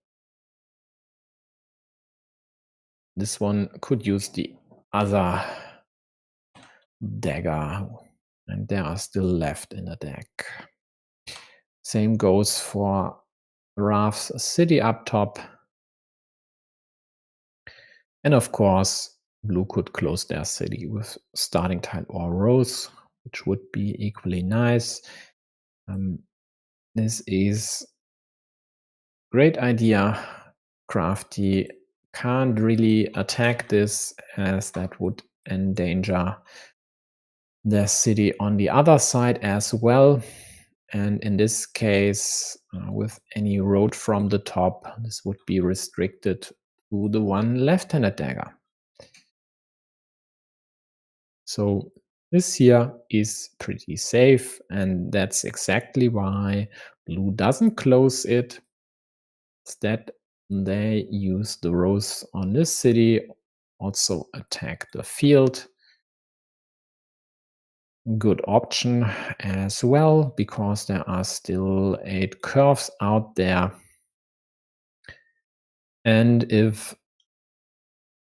This one could use the other dagger, and there are still left in the deck. Same goes for Raf's city up top. And of course, blue could close their city with starting tile or rose, which would be equally nice. This is great idea. Crafty can't really attack this, as that would endanger their city on the other side as well. And in this case, with any road from the top, this would be restricted to the 1 left-handed dagger. So this here is pretty safe, and that's exactly why blue doesn't close it. Instead, they use the rose on this city, also attack the field. Good option as well, because there are still 8 curves out there. And if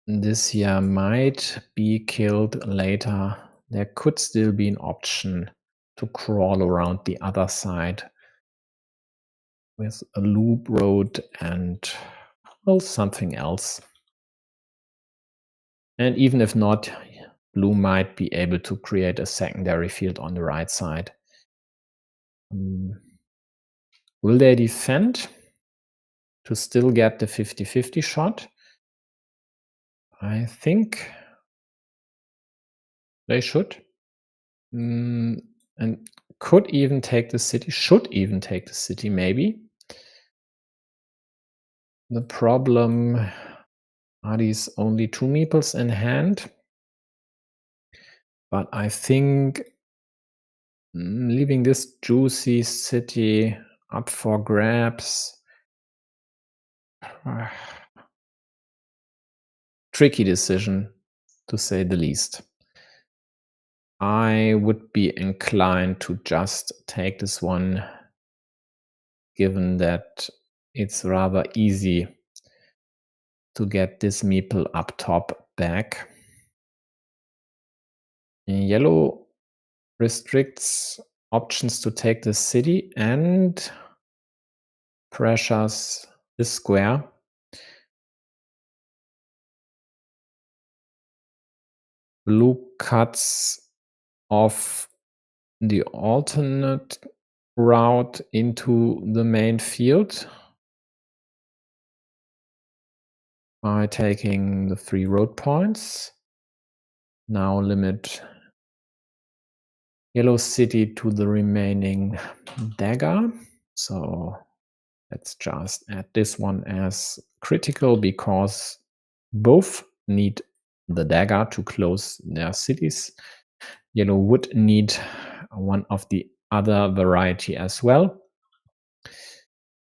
this here might be killed later, there could still be an option to crawl around the other side with a loop road and, well, something else. And even if not, blue might be able to create a secondary field on the right side. Will they defend to still get the 50-50 shot? I think they should. And could even take the city, should even take the city, maybe. The problem are these only 2 meeples in hand. But I think leaving this juicy city up for grabs. Tricky decision, to say the least. I would be inclined to just take this one, given that it's rather easy to get this meeple up top back. Yellow restricts options to take the city and pressures this square. Blue cuts off the alternate route into the main field by taking the 3 road points. Now limit yellow city to the remaining dagger. So let's just add this one as critical, because both need the dagger to close their cities. Yellow would need one of the other variety as well.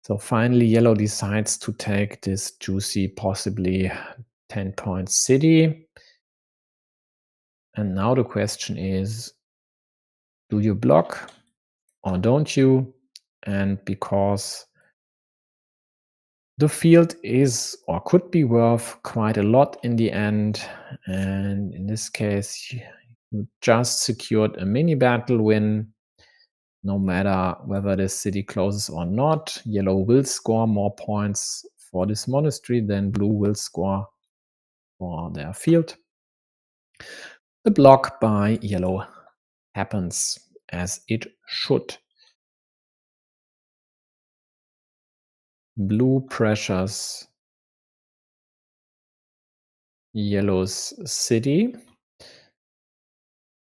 So finally, yellow decides to take this juicy, possibly 10-point city. And now the question is, do you block or don't you? And because the field is or could be worth quite a lot in the end, and in this case, you just secured a mini battle win. No matter whether this city closes or not, yellow will score more points for this monastery than blue will score for their field. The block by yellow happens as it should. Blue pressures yellow's city.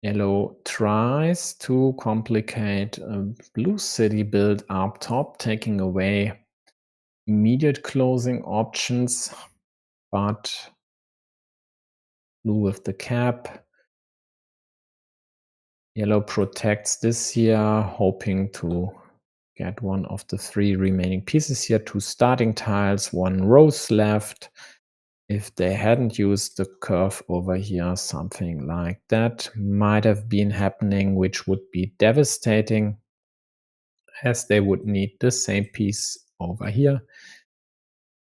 Yellow tries to complicate a blue city build up top, taking away immediate closing options, but blue with the cap. Yellow protects this here, hoping to get one of the 3 remaining pieces here, 2 starting tiles, 1 rose left. If they hadn't used the curve over here, something like that might have been happening, which would be devastating, as they would need the same piece over here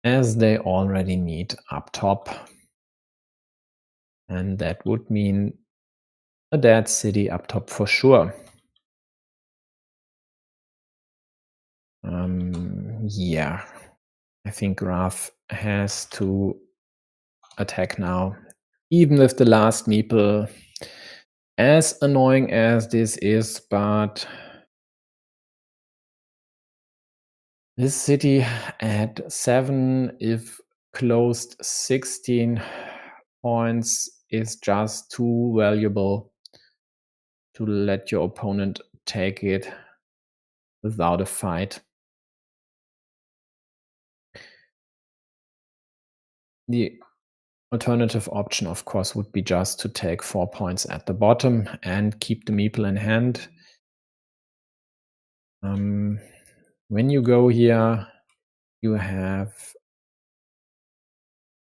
as they already need up top. And that would mean a dead city up top for sure. Yeah, I think Raf has to attack now. Even with the last meeple, as annoying as this is, but this city at 7, if closed 16 points, is just too valuable to let your opponent take it without a fight. The alternative option, of course, would be just to take 4 points at the bottom and keep the meeple in hand. When you go here, you have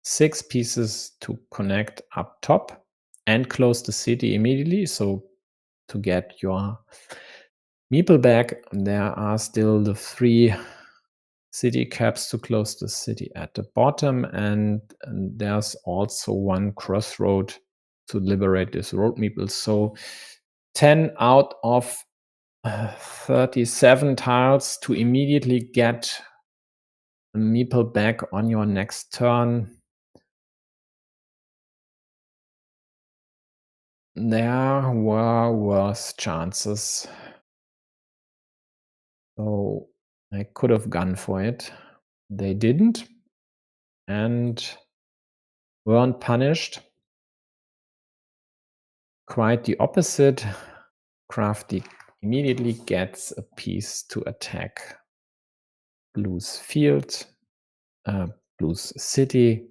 6 pieces to connect up top and close the city immediately. So to get your meeple back, there are still the 3 city caps to close the city at the bottom, and there's also 1 crossroad to liberate this road meeple. So 10 out of 37 tiles to immediately get a meeple back on your next turn. There were worse chances. So I could have gone for it. They didn't and weren't punished. Quite the opposite. Crafty immediately gets a piece to attack Blue's field, Blue's city.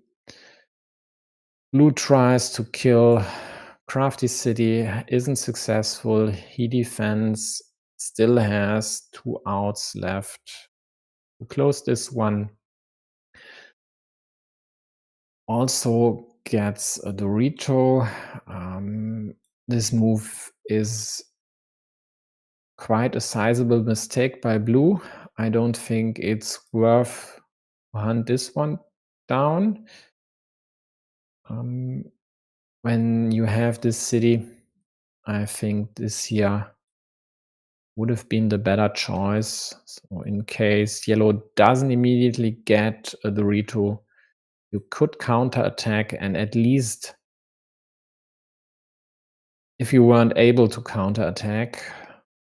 Blue tries to kill Crafty city, isn't successful. He defends, still has 2 outs left to close this one. Also gets a Dorito. This move is quite a sizable mistake by Blue. I don't think it's worth to hunt this one down. When you have this city, I think this here would have been the better choice. So in case yellow doesn't immediately get a Dorito, you could counterattack, and at least if you weren't able to counterattack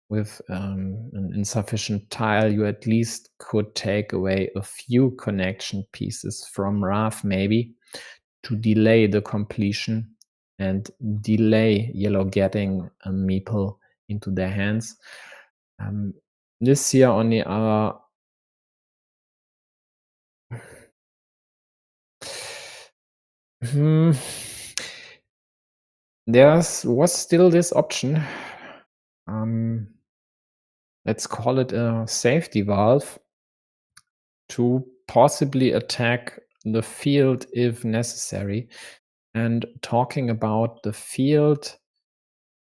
with an insufficient tile, you at least could take away a few connection pieces from Raf, maybe, to delay the completion and delay yellow getting a meeple into their hands. This here on the other there was still this option. Let's call it a safety valve to possibly attack the field if necessary. And talking about the field,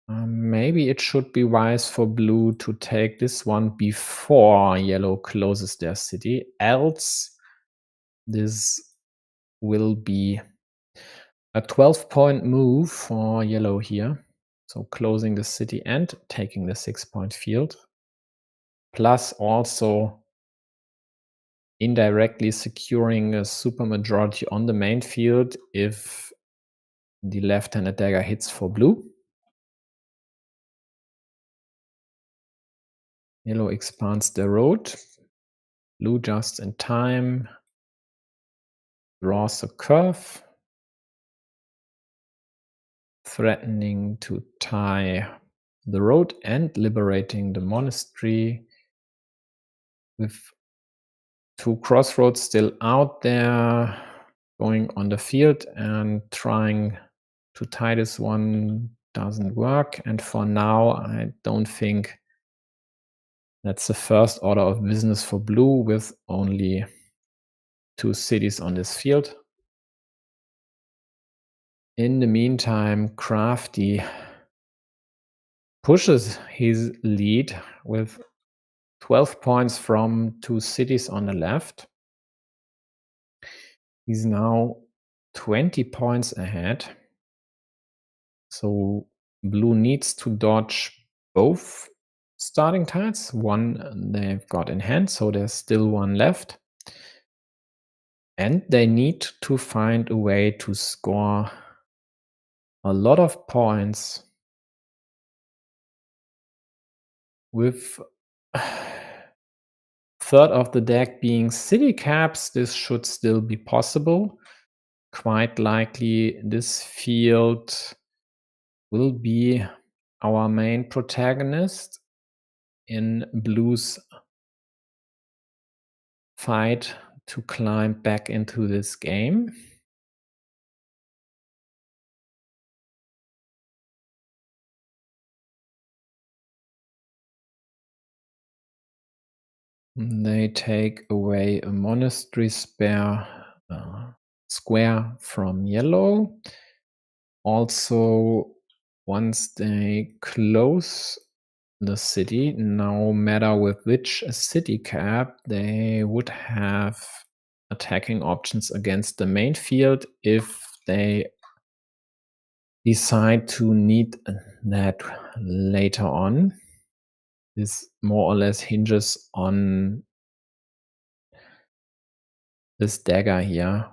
maybe it should be wise for Blue to take this one before yellow closes their city, else this will be a 12-point move for yellow here. So closing the city and taking the 6-point field, plus also indirectly securing a supermajority on the main field if the left-handed dagger hits for Blue. Yellow expands the road. Blue just in time draws a curve, threatening to tie the road and liberating the monastery, with 2 crossroads still out there, going on the field and trying to tie this one doesn't work. And for now, I don't think that's the first order of business for Blue with only 2 cities on this field. In the meantime, Crafty pushes his lead with 12 points from 2 cities on the left. He's now 20 points ahead. So blue needs to dodge both starting tiles. One they've got in hand, so there's still one left. And they need to find a way to score a lot of points with third of the deck being city caps. This should still be possible. Quite likely this field will be our main protagonist in blue's fight to climb back into this game. They take away a monastery spare square from yellow. Also, once they close the city, no matter with which city cap, they would have attacking options against the main field if they decide to need that later on. This more or less hinges on this dagger here.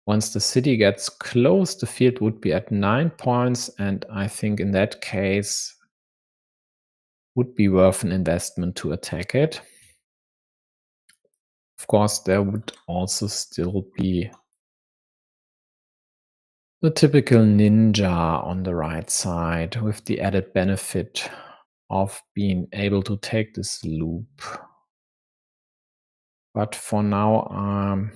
Once the city gets closed, the field would be at 9 points, and I think in that case would be worth an investment to attack it. Of course, there would also still be the typical ninja on the right side with the added benefit of being able to take this loop. But for now,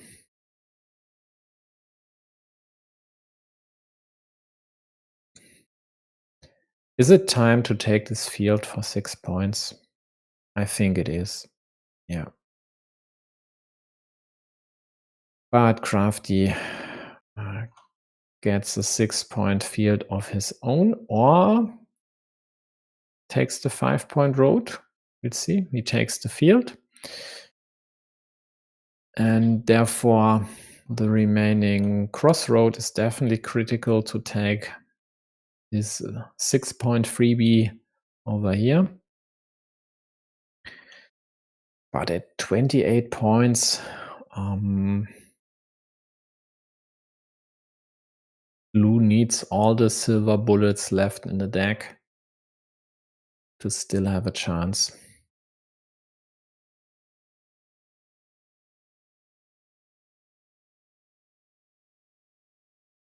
is it time to take this field for 6 points? I think it is. Yeah. But Crafty gets a 6-point field of his own or takes the 5-point road. Let's see. He takes the field. And therefore, the remaining crossroad is definitely critical to take this 6-point freebie over here. But at 28 points, blue needs all the silver bullets left in the deck to still have a chance.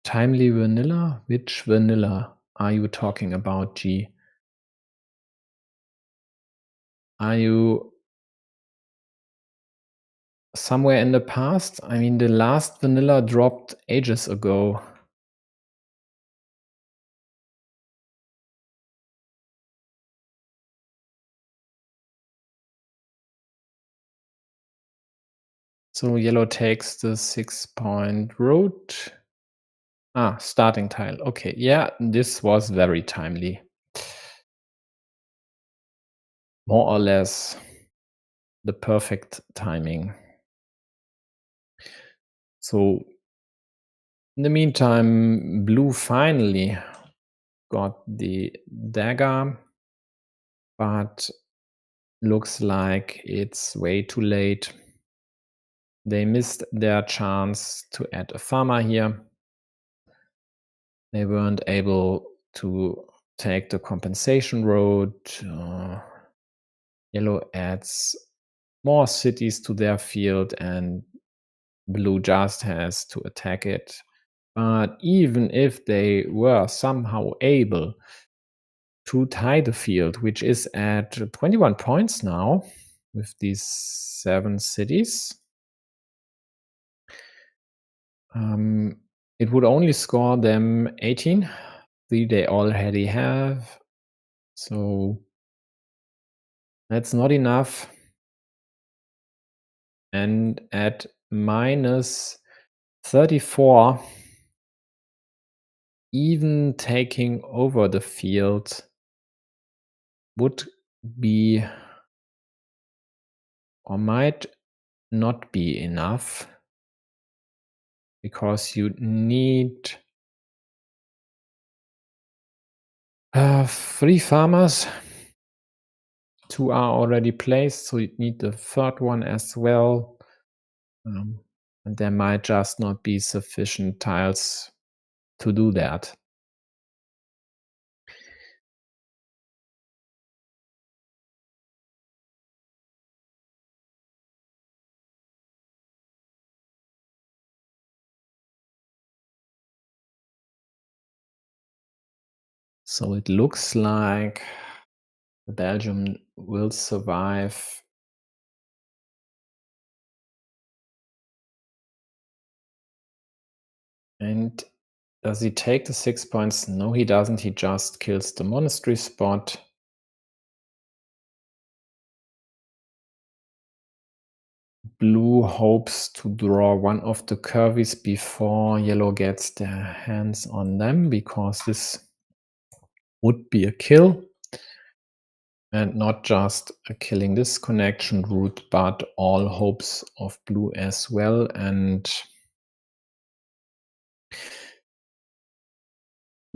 Timely vanilla? Which vanilla are you talking about, G? Are you somewhere in the past? I mean, the last vanilla dropped ages ago. So yellow takes the 6-point road. Starting tile. Okay, yeah, this was very timely. More or less the perfect timing. So in the meantime, blue finally got the dagger, but looks like it's way too late. They missed their chance to add a farmer here. They weren't able to take the compensation road. Yellow adds more cities to their field and blue just has to attack it. But even if they were somehow able to tie the field, which is at 21 points now with these 7 cities, it would only score them 18. They already have. So that's not enough. And at minus 34, even taking over the field would be or might not be enough, because you need 3 farmers. 2 are already placed, so you need the 3rd one as well. And there might just not be sufficient tiles to do that. So it looks like Belgium will survive. And does he take the 6 points? No, he doesn't. He just kills the monastery spot. Blue hopes to draw one of the curvies before yellow gets their hands on them, because this would be a kill. And not just killing this connection route, but all hopes of blue as well. And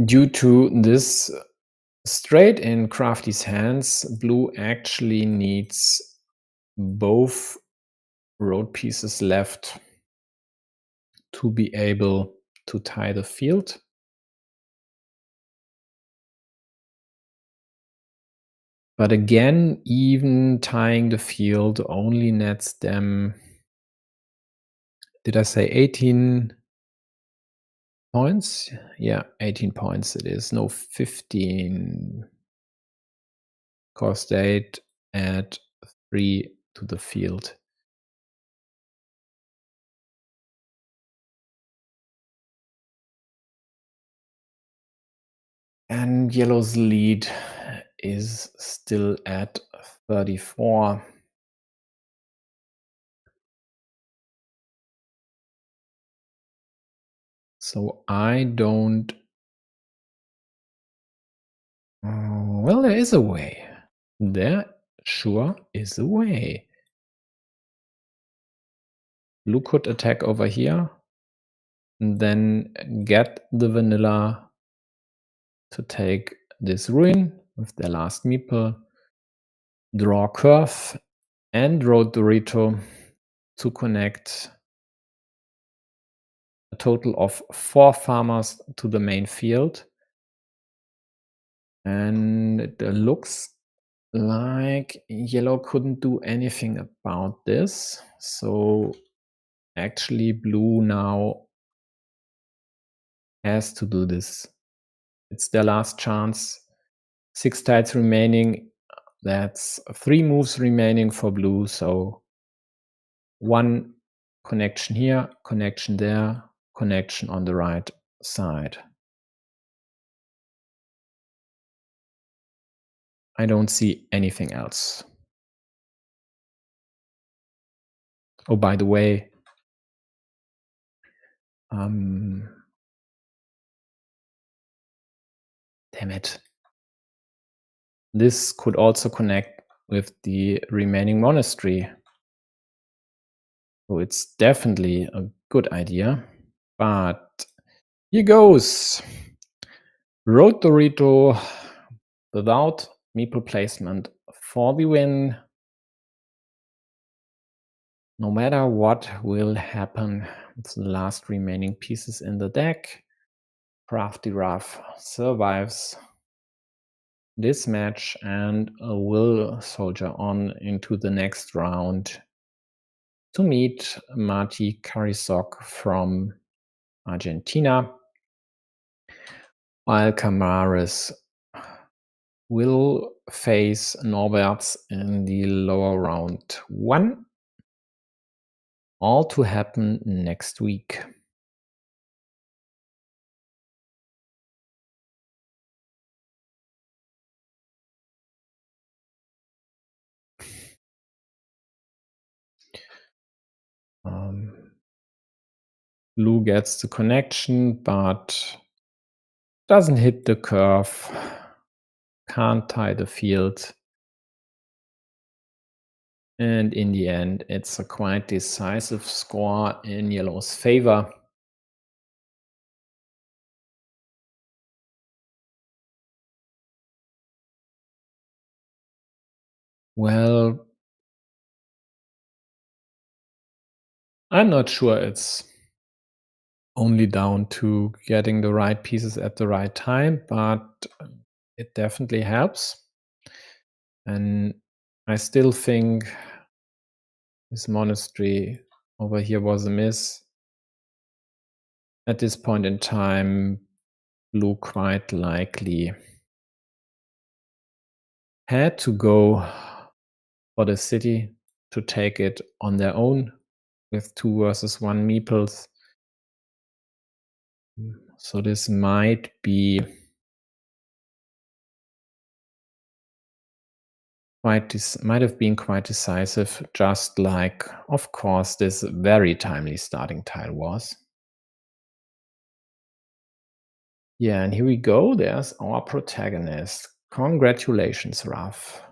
due to this straight in Crafty's hands, blue actually needs both road pieces left to be able to tie the field. But again, even tying the field only nets them, did I say 18 points? Yeah, 18 points it is. No, 15. Because they'd add 3 to the field. And yellow's lead is still at 34. So I don't. Well, there is a way. There sure is a way. Blue could attack over here, and then get the vanilla to take this ruin with their last meeple, draw curve, and road Dorito to connect a total of 4 farmers to the main field. And it looks like yellow couldn't do anything about this. So actually blue now has to do this. It's their last chance. 6 tiles remaining. That's 3 moves remaining for blue. So 1 connection here, connection there, connection on the right side. I don't see anything else. Oh, by the way, damn it. This could also connect with the remaining monastery. So it's definitely a good idea. But here goes. Road Dorito without meeple placement for the win. No matter what will happen with the last remaining pieces in the deck, CraftyRaf survives this match and will soldier on into the next round to meet Marty Carisok from Argentina, while Camares will face Norberts in the lower round 1. All to happen next week. Blue gets the connection, but doesn't hit the curve, can't tie the field. And in the end, it's a quite decisive score in yellow's favor. Well, I'm not sure it's only down to getting the right pieces at the right time, but it definitely helps. And I still think this monastery over here was a miss. At this point in time, blue quite likely had to go for the city to take it on their own with 2 versus 1 meeples. So this might be might have been quite decisive, just like, of course, this very timely starting tile was. Yeah, and here we go. There's our protagonist. Congratulations, Raf.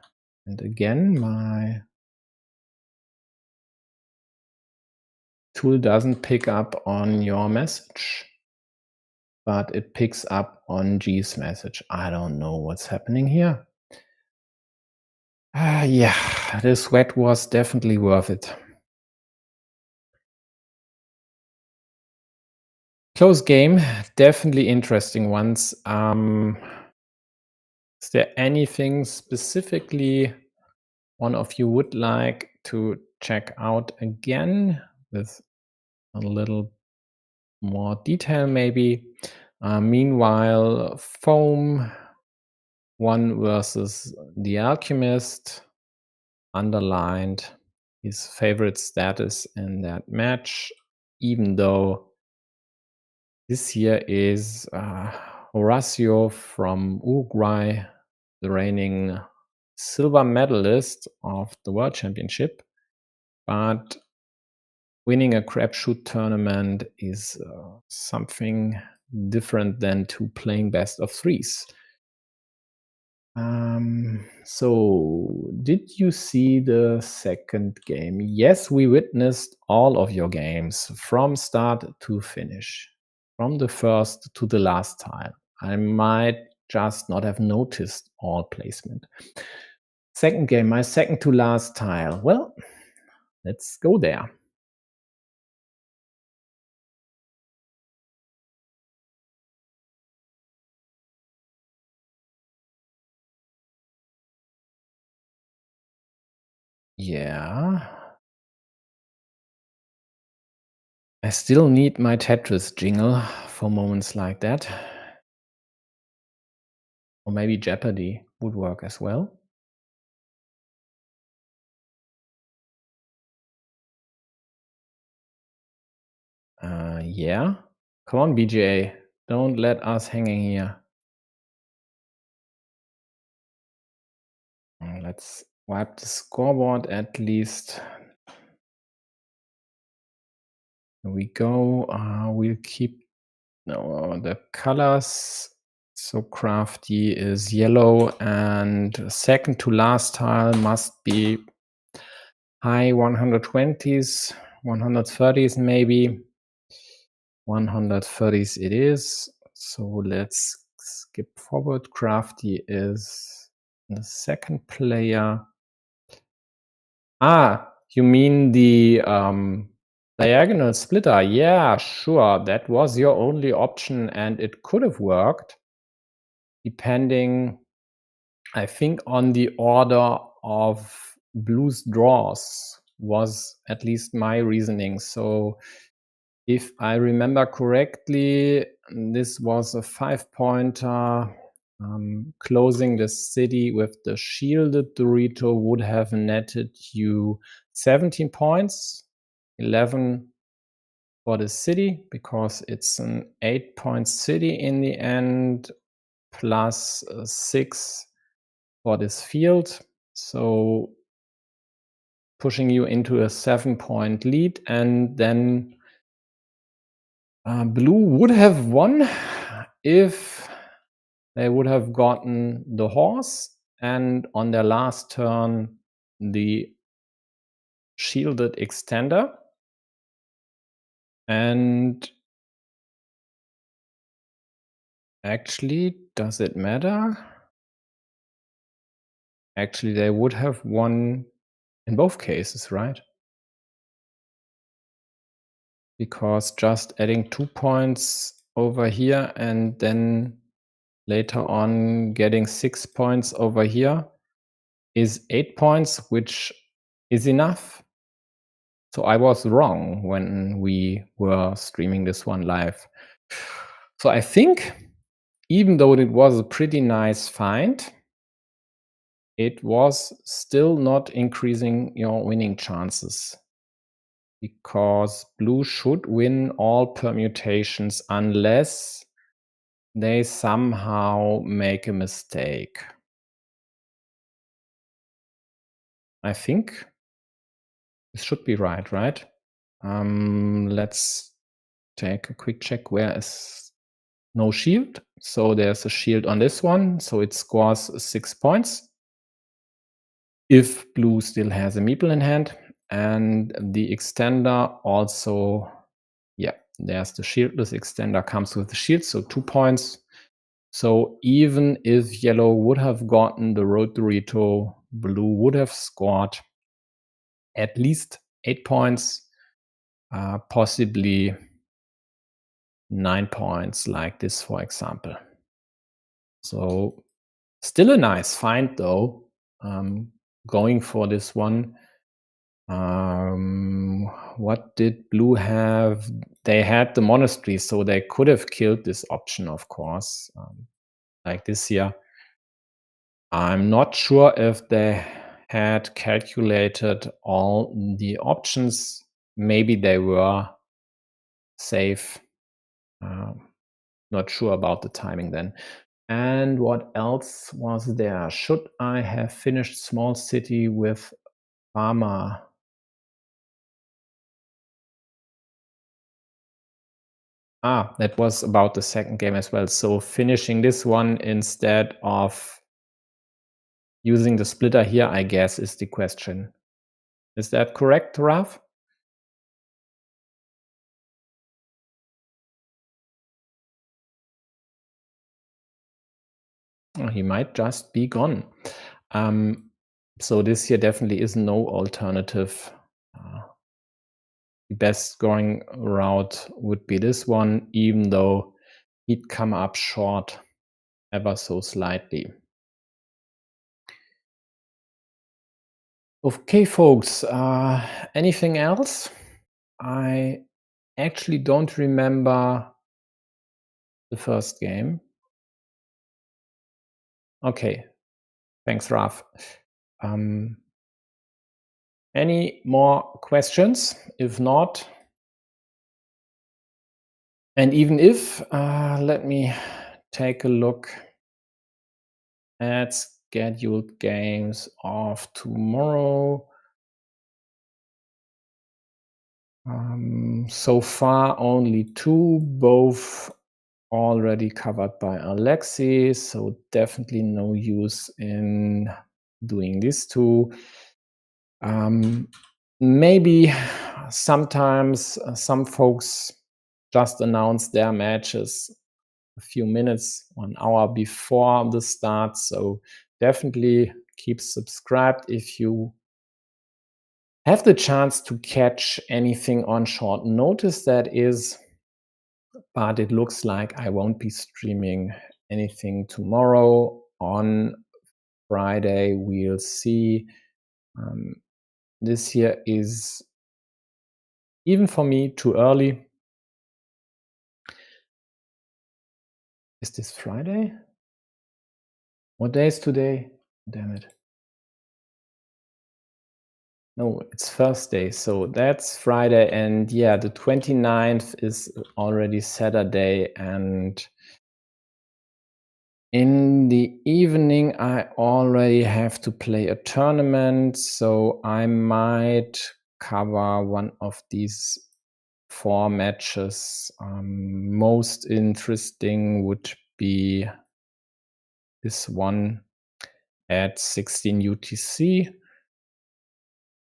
And again, my tool doesn't pick up on your message, but it picks up on G's message. I don't know what's happening here. Yeah, the sweat was definitely worth it. Close game, definitely interesting ones. Is there anything specifically one of you would like to check out again with a little more detail maybe? Meanwhile, Foam 1 versus The Alchemist underlined his favorite status in that match, even though this here is Horacio from Uruguay, the reigning silver medalist of the World Championship. But winning a crapshoot tournament is something different than to playing best of threes. So did you see the second game? Yes, we witnessed all of your games from start to finish, from the first to the last tile. I might just not have noticed all placement. Second game, my second to last tile. Well, let's go there. Yeah. I still need my Tetris jingle for moments like that. Or maybe Jeopardy would work as well. Yeah. Come on, BGA. Don't let us hanging here. Let's wipe the scoreboard at least. Here we go. We'll keep the colors. So Crafty is yellow, and second to last tile must be high 120s, 130s maybe. 130s it is. So let's skip forward. Crafty is the second player. You mean the diagonal splitter? Yeah, sure. That was your only option, and it could have worked depending, I think, on the order of blue's draws was at least my reasoning. So if I remember correctly, this was a 5-pointer. Closing the city with the shielded Dorito would have netted you 17 points, 11 for the city, because it's an 8-point city in the end, plus 6 for this field. So pushing you into a 7-point lead, and then blue would have won if they would have gotten the horse, and on their last turn, the shielded extender. And actually, does it matter? Actually, they would have won in both cases, right? Because just adding 2 points over here and then later on getting 6 points over here is 8 points, which is enough. So I was wrong when we were streaming this one live. So I think, even though it was a pretty nice find, it was still not increasing your winning chances, because blue should win all permutations unless they somehow make a mistake. I think this should be right, right? Let's take a quick check. Where is no shield? So there's a shield on this one, so it scores 6 points. If blue still has a meeple in hand, and the extender also, yeah, there's the shieldless extender comes with the shield, so 2 points. So even if yellow would have gotten the road Dorito, blue would have scored at least 8 points, possibly 9 points, like this, for example. So still a nice find, though, going for this one. What did blue have? They had the monastery, so they could have killed this option, of course, like this here. I'm not sure if they had calculated all the options. Maybe they were safe. Not sure about the timing then. And what else was there? Should I have finished small city with farmer? That was about the second game as well. So finishing this one instead of using the splitter here, I guess, is the question. Is that correct, Raf? Oh, he might just be gone. So this here definitely is no alternative. The best scoring route would be this one, even though he'd come up short ever so slightly. Okay, folks, anything else? I actually don't remember the first game. Okay, thanks, Raf. Any more questions? If not, and even if, let me take a look at scheduled games of tomorrow. So far, only 2, both already covered by Alexi, so definitely no use in doing these 2. Maybe sometimes some folks just announce their matches a few minutes, 1 hour before the start, so definitely keep subscribed if you have the chance to catch anything on short notice, that is. But it looks like I won't be streaming anything tomorrow. On Friday, we'll see. This here is, even for me, too early. Is this Friday? What day is today? Damn it. No, it's Thursday, so that's Friday, and yeah, the 29th is already Saturday, and in the evening I already have to play a tournament, so I might cover one of these 4 matches. Most interesting would be this one at 16 UTC.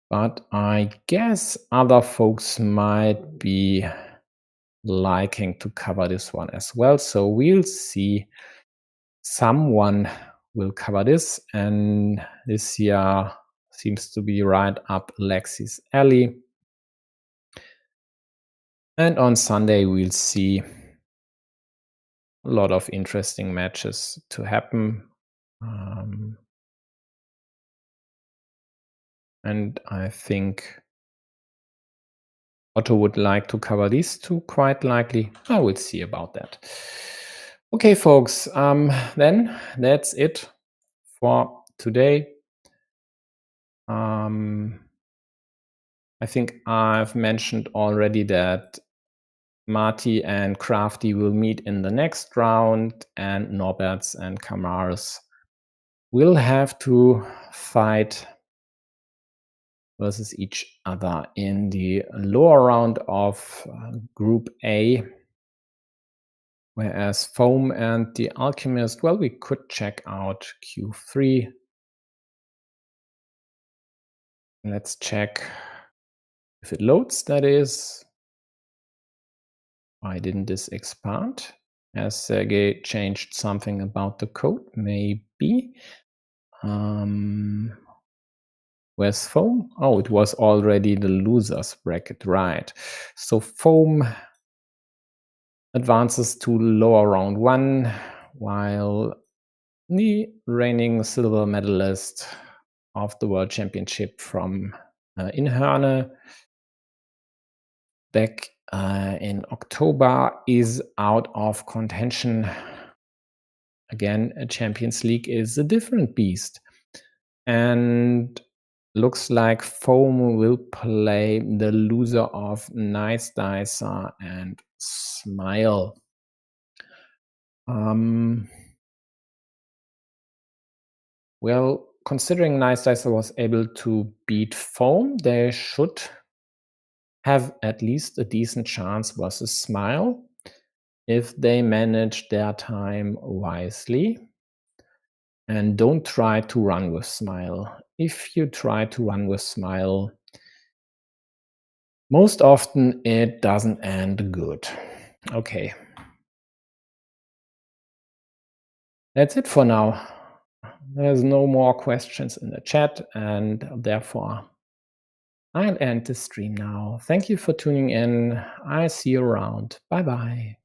But I guess other folks might be liking to cover this one as well. So we'll see. Someone will cover this, and this year seems to be right up Lexi's alley. And on Sunday, we'll see a lot of interesting matches to happen. And I think Otto would like to cover these two quite likely. I will see about that. Okay, folks, then that's it for today. I think I've mentioned already that Marty and Crafty will meet in the next round, and Norberts and Camares will have to fight versus each other in the lower round of Group A. Whereas Foam and the Alchemist, well, we could check out Q3. Let's check if it loads, that is. Why didn't this expand? Has Sergey changed something about the code? Maybe. Where's Foam? Oh, it was already the losers bracket, right. So Foam advances to lower round 1, while the reigning silver medalist of the World Championship from Inherne back in October is out of contention. Again, a Champions League is a different beast. And looks like Foam will play the loser of Nice Dicer and Smile. Well, considering Nice Dicer was able to beat Foam, they should have at least a decent chance versus Smile if they manage their time wisely and don't try to run with Smile. If you try to run with Smile, most often it doesn't end good. Okay. That's it for now. There's no more questions in the chat, and therefore I'll end the stream now. Thank you for tuning in. I'll see you around. Bye-bye.